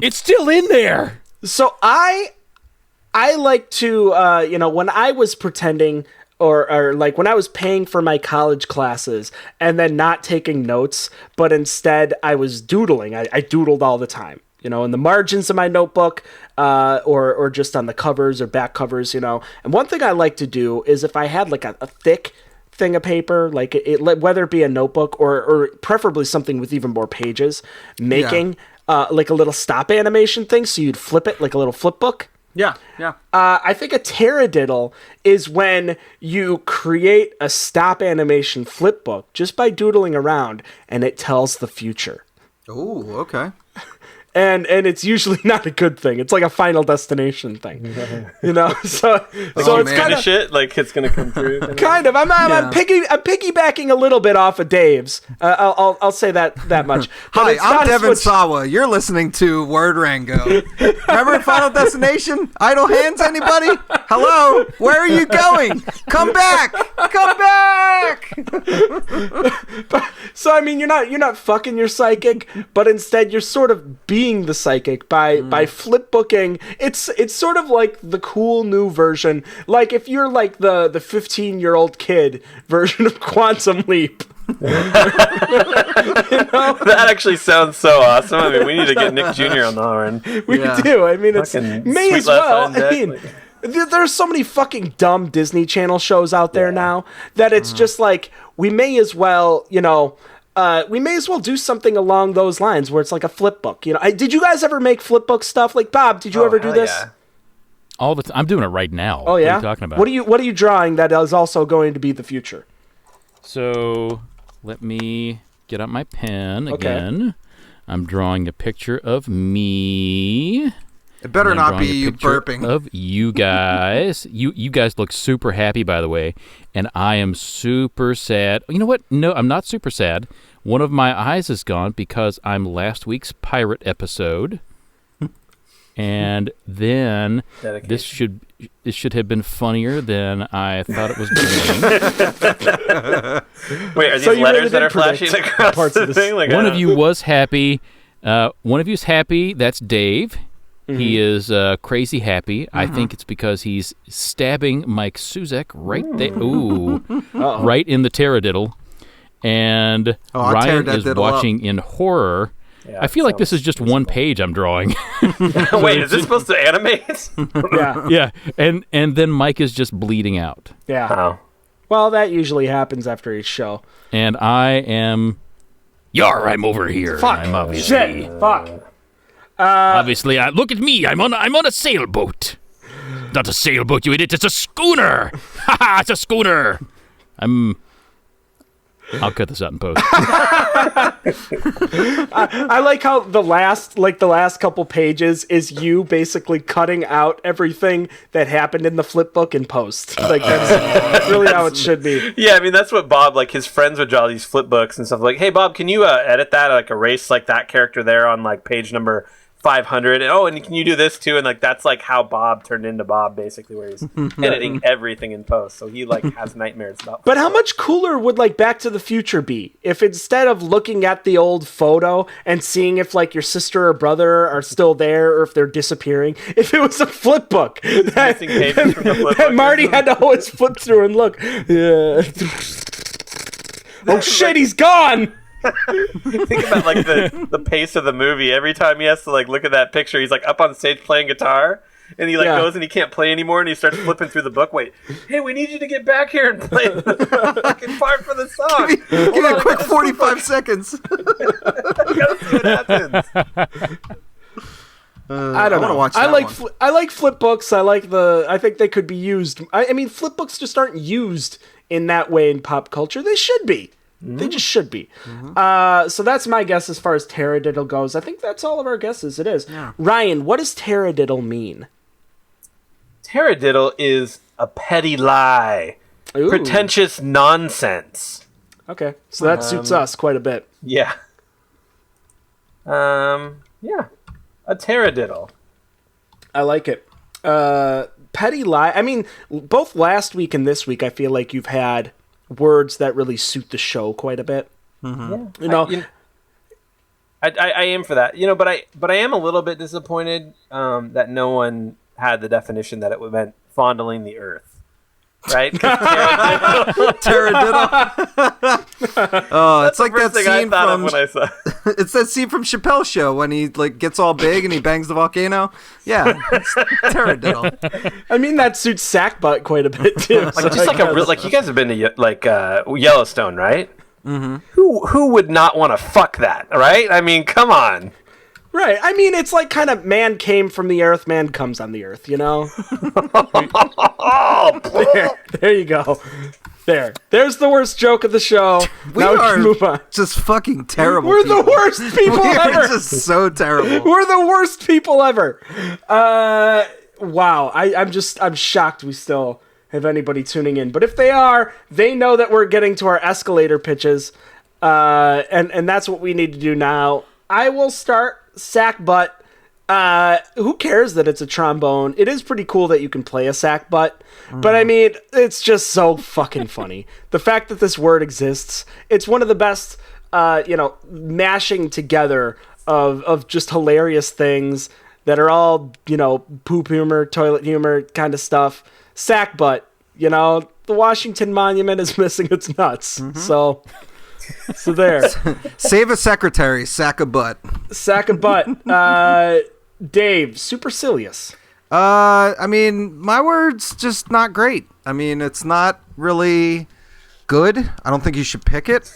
It's still in there. so I like to when I was pretending or like when I was paying for my college classes and then not taking notes, but instead I was doodling. I doodled all the time. In the margins of my notebook, or just on the covers or back covers, And one thing I like to do is if I had like a thick thing of paper, like whether it be a notebook or preferably something with even more pages, making like a little stop animation thing, so you'd flip it like a little flip book. Yeah. I think a taradiddle is when you create a stop animation flip book just by doodling around, and it tells the future. Oh, okay. And it's usually not a good thing. It's like a Final Destination thing, So it's kind of shit. Like it's gonna come through. Kind of. I'm piggybacking a little bit off of Dave's. I'll say that much. Hi, I'm Devin Sawa. You're listening to Word Rango. Remember Final Destination? Idle hands, anybody? Hello? Where are you going? Come back! Come back! So I mean, you're not fucking your psychic, but instead you're sort of being the psychic by flip booking. It's sort of like the cool new version. Like if you're like the 15-year-old kid version of Quantum Leap. That actually sounds so awesome. I mean, we need to get Nick Jr. on the horn. We do. I mean, it's may as well. I mean, Deck, there's so many fucking dumb Disney Channel shows out there now that it's just like we may as well, we may as well do something along those lines where it's like a flip book. Did you guys ever make flip book stuff? Like Bob, did you ever do this? Yeah. All the time. I'm doing it right now. Oh yeah. What are you talking about? What are you drawing that is also going to be the future? So let me get out my pen Okay. again. I'm drawing a picture of me. It better And I'm not be drawing a you picture burping. Of you guys. you guys look super happy, by the way, and I am super sad. You know what? No, I'm not super sad. One of my eyes is gone because I'm last week's pirate episode. And then this should have been funnier than I thought it was going to be. Wait, are these letters that are flashing across the thing? Like, one of you was happy. One of you's happy. That's Dave. Mm-hmm. He is crazy happy. Mm-hmm. I think it's because he's stabbing Mike Suzak right there. Ooh, right in the taradiddle. And Ryan is watching in horror. Yeah, I feel like this is just one page I'm drawing. Wait, is this supposed to animate? Yeah. And then Mike is just bleeding out. Yeah. Oh. Well, that usually happens after each show. And I am... I'm over here. Fuck. I'm obviously... Shit. Fuck. Obviously, look at me. I'm on a sailboat. Not a sailboat, you idiot. It's a schooner. Ha! It's a schooner. I'll cut this out in post. I like how the last couple pages is you basically cutting out everything that happened in the flip book in post. Like that's really how it should be. Yeah, I mean that's what Bob, like his friends would draw these flip books and stuff. Like, hey Bob, can you edit that, like erase like that character there on like page number 500, and can you do this too? And like that's like how Bob turned into Bob, basically, where he's editing everything in post. So he like has nightmares about. But how much cooler would like Back to the Future be if instead of looking at the old photo and seeing if like your sister or brother are still there or if they're disappearing, if it was a flip book that Marty had to always flip through and look. Yeah. Oh shit, he's gone. Think about like the pace of the movie. Every time he has to like look at that picture, he's like up on stage playing guitar, and he like goes and he can't play anymore, and he starts flipping through the book. Wait, hey, we need you to get back here and play the fucking part for the song. Give me a quick 45 seconds. I gotta see what happens. I don't know. Watch I that like I like flip books. I think they could be used. I mean, flip books just aren't used in that way in pop culture. They should be. They just should be. So that's my guess as far as taradiddle goes. I think that's all of our guesses. It is. Yeah. Ryan, what does taradiddle mean? Taradiddle is a petty lie. Ooh. Pretentious nonsense. Okay, so that suits us quite a bit. Yeah. Yeah. A taradiddle. I like it. Petty lie. I mean, both last week and this week, I feel like you've had words that really suit the show quite a bit. Yeah. You know, I am for that. But I am a little bit disappointed that no one had the definition that it meant fondling the earth. Right? Taradiddle. Oh, it's like that scene from when I saw. it's that scene from Chappelle's Show when he like gets all big and he bangs the volcano. Yeah, it's taradiddle. I mean that suits Sackbutt quite a bit too. Like just like a real, like you guys have been to like Yellowstone, right? Mm-hmm. Who would not want to fuck that, right? I mean, come on. Right. I mean, it's like kind of man came from the earth, man comes on the earth, you know? there you go. There's the worst joke of the show. We now are can move on. just fucking terrible. We're the worst people We ever. are just so terrible. We're the worst people ever. Wow. I'm shocked we still have anybody tuning in. But if they are, they know that we're getting to our escalator pitches. And that's what we need to do now. I will start. Sack butt. Who cares that it's a trombone? It is pretty cool that you can play a sack butt, but I mean, it's just so fucking funny. The fact that this word exists, it's one of the best, mashing together of just hilarious things that are all, poop humor, toilet humor kind of stuff. Sack butt, the Washington Monument is missing its nuts. So there. Save a secretary, sack a butt. Sack a butt. Dave, supercilious. I mean, my word's just not great. I mean, it's not really good. I don't think you should pick it.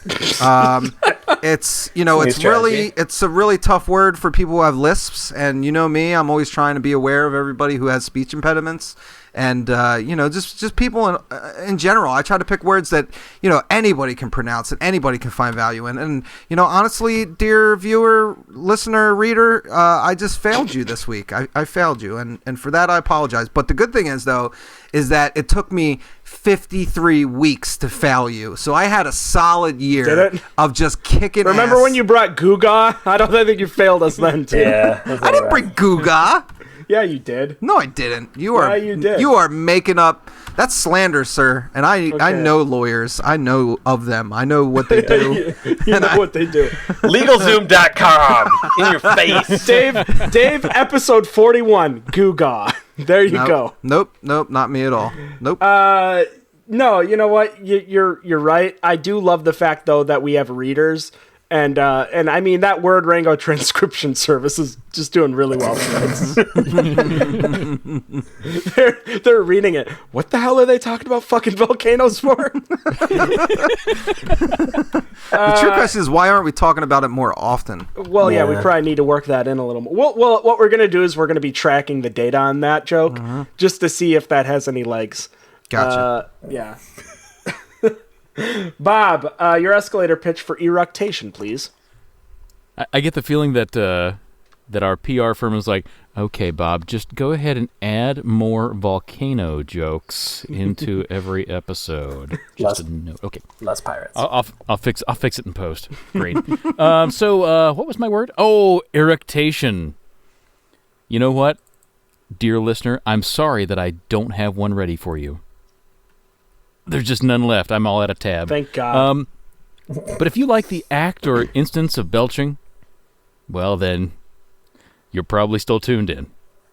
It's a really tough word for people who have lisps, and you know me, I'm always trying to be aware of everybody who has speech impediments. And, just people in general, I try to pick words that, anybody can pronounce and anybody can find value in. And, honestly, dear viewer, listener, reader, I just failed you this week. I failed you. And for that, I apologize. But the good thing is, though, is that it took me 53 weeks to fail you. So I had a solid year of just kicking Remember ass. when you brought Guga? I think you failed us then, too. Yeah. I didn't bring Guga. Yeah, you did. No, I didn't. You did. You are making up. That's slander, sir. And I know lawyers. I know of them. I know what they do. you know what they do. LegalZoom.com in your face. Dave, episode 41, Guga. There you go. Nope, not me at all. Nope. No, you know what? You're right. I do love the fact though that we have readers. And I mean, that word Rango transcription service is just doing really well for us. they're reading it. What the hell are they talking about fucking volcanoes for? The true question is, why aren't we talking about it more often? Well, yeah, we probably need to work that in a little more. Well, what we're going to do is we're going to be tracking the data on that joke just to see if that has any legs. Gotcha. Yeah. Bob, your escalator pitch for eructation, please. I get the feeling that our PR firm is like, okay, Bob, just go ahead and add more volcano jokes into every episode. Just a note. Okay. Less pirates. I'll fix it in post. Great. So what was my word? Oh, eructation. You know what, dear listener? I'm sorry that I don't have one ready for you. There's just none left. I'm all out of tab. Thank God. But if you like the act or instance of belching, well then, you're probably still tuned in.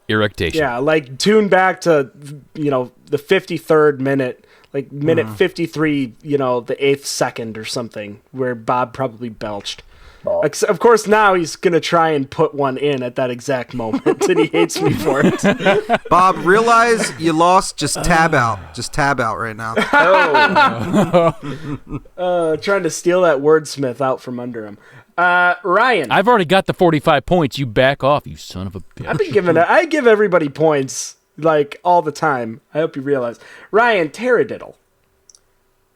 Eructation. Yeah, like tune back to, the 53rd minute, like minute 53, the 8th second or something, where Bob probably belched. Of course, now he's going to try and put one in at that exact moment, and he hates me for it. Bob, realize you lost. Just tab out. Just tab out right now. Trying to steal that wordsmith out from under him. Ryan. I've already got the 45 points. You back off, you son of a bitch. I give everybody points, like, all the time. I hope you realize. Ryan, taradiddle.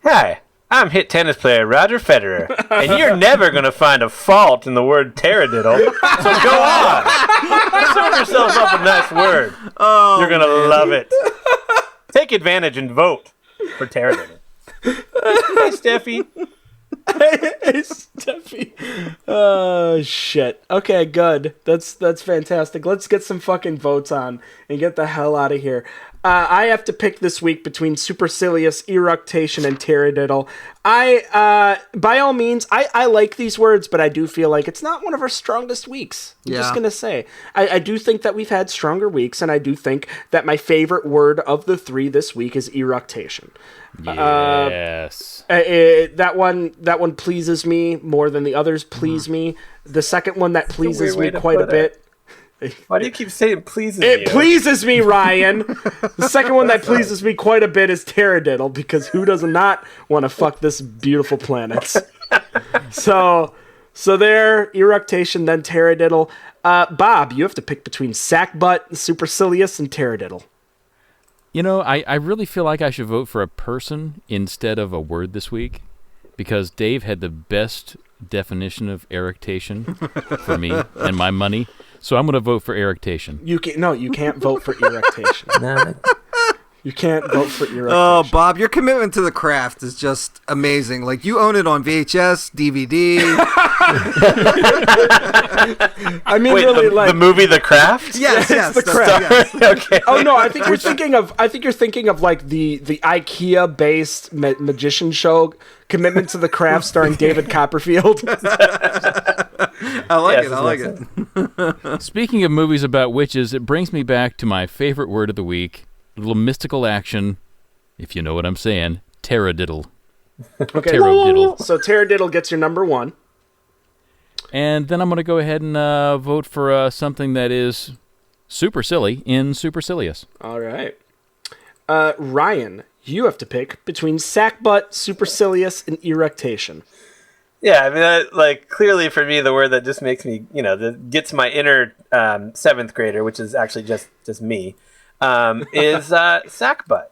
Hi, I'm hit tennis player Roger Federer, and you're never going to find a fault in the word taradiddle, so go on. Serve yourself up a nice word. You're going to love it. Take advantage and vote for taradiddle. Hey, Steffi. Hey, Steffi. Oh, shit. Okay, good. That's fantastic. Let's get some fucking votes on and get the hell out of here. I have to pick this week between supercilious, eructation, and taradiddle. By all means, I like these words, but I do feel like it's not one of our strongest weeks. I'm just going to say. I do think that we've had stronger weeks, and I do think that my favorite word of the three this week is eructation. Yes. That one pleases me more than the others please me. The second one that pleases me quite a bit. Why do you keep saying pleases you? It pleases me, Ryan. The second one that pleases me quite a bit is taradiddle, because who does not want to fuck this beautiful planet? So there, eructation, then taradiddle. Bob, you have to pick between sackbutt, supercilious, and taradiddle. You know, I really feel like I should vote for a person instead of a word this week, because Dave had the best definition of eructation for me and my money. So I'm going to vote for eructation. You can't vote for eructation. No. You can't vote for eructation. Oh, Bob, your commitment to the craft is just amazing. Like, you own it on VHS, DVD. I mean, wait, really, the movie The Craft? Yes, It's The that's Craft. right, yes. Okay. Oh no, I think you're thinking of like the IKEA-based magician show, Commitment to the Craft, starring David Copperfield. I like it. Speaking of movies about witches, it brings me back to my favorite word of the week, a little mystical action, if you know what I'm saying, taradiddle. Okay. Taradiddle. So taradiddle gets your number one. And then I'm going to go ahead and vote for something that is super silly in supercilious. All right. Ryan, you have to pick between sackbutt, supercilious, and eructation. Yeah, I mean, clearly for me, the word that just makes me, that gets my inner seventh grader, which is actually just me, is sackbutt.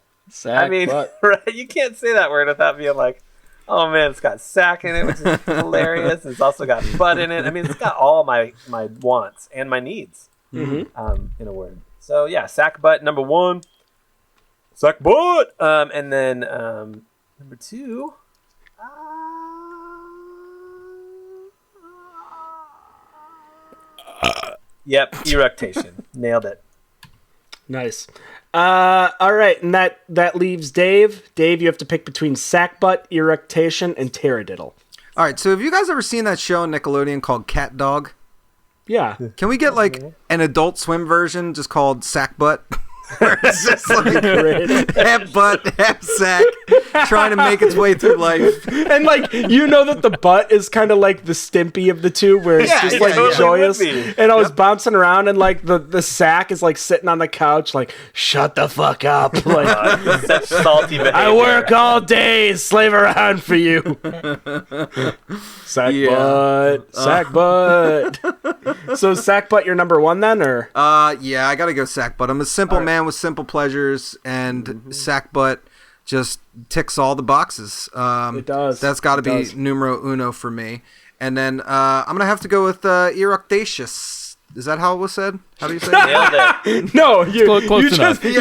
I mean, right? You can't say that word without being like, oh man, it's got sack in it, which is hilarious. It's also got butt in it. I mean, it's got all my wants and my needs in a word. So yeah, sackbutt number one. Sackbutt. And then number two. Yep, eructation. Nailed it. Nice. All right, and that leaves Dave. Dave, you have to pick between sackbutt, eructation, and taradiddle. All right, so have you guys ever seen that show on Nickelodeon called Cat Dog? Yeah. Can we get like an Adult Swim version just called Sackbutt? Where it's just like half butt, half sack, trying to make its way through life. And like, that the butt is kind of like the Stimpy of the two, where it's just like joyous and always bouncing around, and like the sack is like sitting on the couch like, shut the fuck up. Like, Such salty behavior. I work all day, slave around for you. Sack butt. So sack butt, you're number one then, or? Yeah, I gotta go Sackbutt. I'm a simple man with simple pleasures, and Sackbutt just ticks all the boxes. It does. That's got to be numero uno for me. And then I'm gonna have to go with eructatious. Is that how it was said? How do you say it? Nailed it. No, you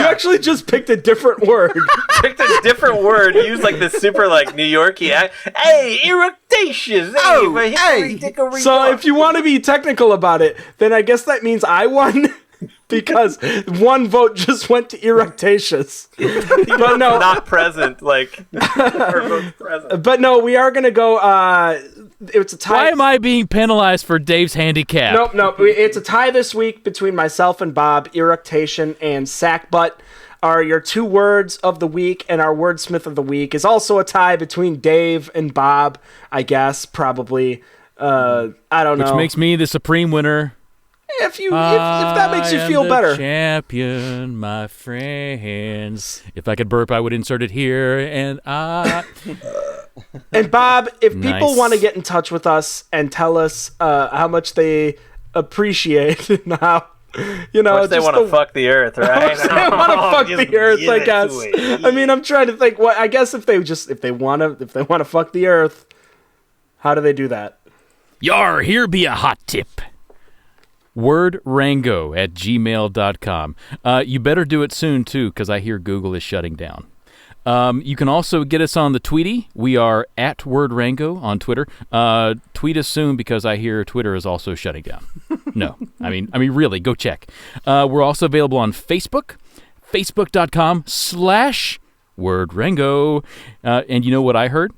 actually just picked a different word. Picked a different word. Used like this super New Yorkie. Hey, eructatious. Hey. So if you want to be technical about it, then I guess that means I won. Because one vote just went to eructatious. But no, not present. Our vote's present. But no, we are gonna go. It's a tie. Why am I being penalized for Dave's handicap? Nope. It's a tie this week between myself and Bob. Eructation and sackbutt are your two words of the week, and our wordsmith of the week is also a tie between Dave and Bob. I guess probably. I don't know. Which makes me the supreme winner. If that makes you feel better. Champion, my friends. If I could burp, I would insert it here. And And Bob, if people Nice. want to get in touch with us and tell us how much they appreciate and how, you know, They want to fuck the earth, right? they want to fuck Just the earth, give I it guess. to it. I mean, I'm trying to think. What I guess if they want to fuck the earth, how do they do that? Yar, here be a hot tip. WordRango@gmail.com. You better do it soon, too, because I hear Google is shutting down. You can also get us on the Tweety. We are at WordRango on Twitter. Tweet us soon because I hear Twitter is also shutting down. No, I mean, really, go check. We're also available on Facebook, facebook.com/WordRango. And you know what I heard?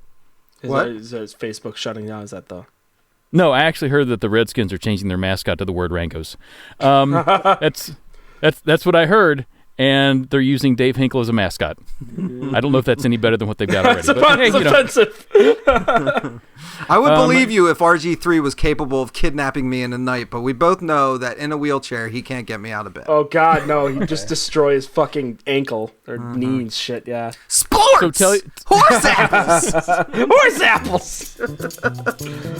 What? Is Facebook shutting down? Is that the... No, I actually heard that the Redskins are changing their mascot to the Word Rangos. That's what I heard. And they're using Dave Hinkle as a mascot. I don't know if that's any better than what they've got already. But, hey, you know. offensive. I would believe you if RG3 was capable of kidnapping me in a night, but we both know that in a wheelchair, he can't get me out of bed. Oh, God, no. He'd just destroy his fucking ankle or knee and shit, yeah. Sports! So Horse apples! Horse apples!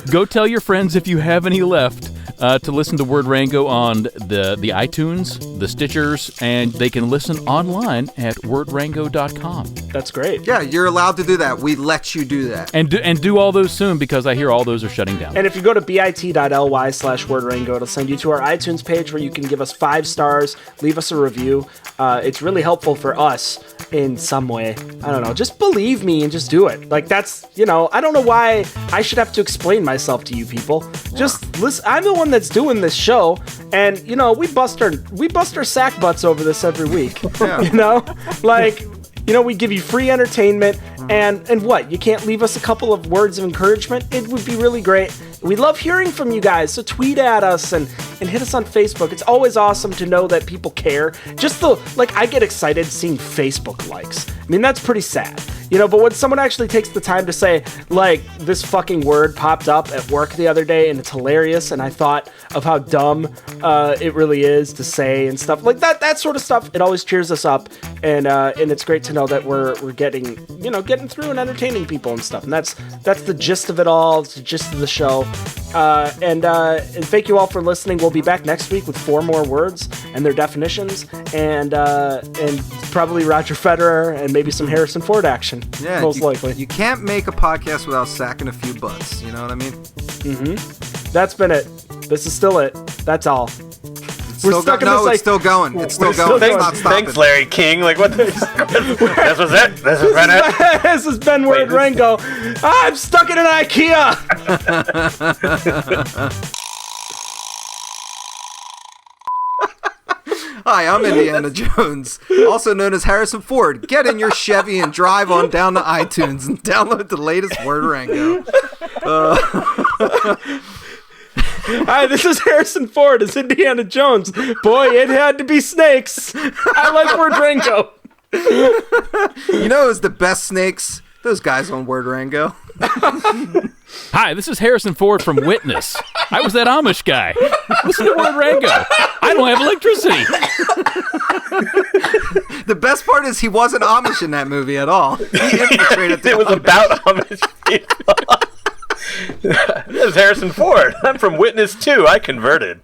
Go tell your friends if you have any left to listen to Word Rango on the iTunes, the Stitchers, and they can listen online at wordrango.com. That's great. Yeah, you're allowed to do that. We let you do that. And do all those soon because I hear all those are shutting down. And if you go to bit.ly/wordrango, it'll send you to our iTunes page where you can give us 5 stars, leave us a review. It's really helpful for us in some way. I don't know. Just believe me and just do it. Like, that's, you know, I don't know why I should have to explain myself to you people. Just listen. I'm the one that's doing this show, and, you know, we bust our sack butts over this every week. Yeah. You know? Like, you know, we give you free entertainment, and what? You can't leave us a couple of words of encouragement? It would be really great. We love hearing from you guys, so tweet at us and hit us on Facebook. It's always awesome to know that people care. Just I get excited seeing Facebook likes. I mean, that's pretty sad. You know, but when someone actually takes the time to say, like, this fucking word popped up at work the other day and it's hilarious, and I thought of how dumb it really is to say and stuff like that sort of stuff, it always cheers us up, and it's great to know that we're getting through and entertaining people and stuff, and that's the gist of it all. It's the gist of the show. And thank you all for listening. We'll be back next week with 4 more words and their definitions, and probably Roger Federer and maybe some Harrison Ford action. Yeah, most likely. You can't make a podcast without sacking a few butts. You know what I mean? That's been it. This is still it. That's all. We're stuck in this, it's still going. It's still still going. going. It's not stopping. Thanks, Larry King. Like, what the This was it. This has been it. This has been Word Rango. I'm stuck in an IKEA. Hi, I'm Indiana Jones, also known as Harrison Ford. Get in your Chevy and drive on down to iTunes and download the latest Word Rango. Hi, this is Harrison Ford as Indiana Jones. Boy, it had to be snakes. I like Word Rango. You know who's the best snakes? Those guys on Word Rango. Hi, this is Harrison Ford from Witness. I was that Amish guy. Listen to Word Rango. I don't have electricity. The best part is he wasn't Amish in that movie at all. He infiltrated the It was Amish. about Amish people. This is Harrison Ford. I'm from Witness 2. I converted.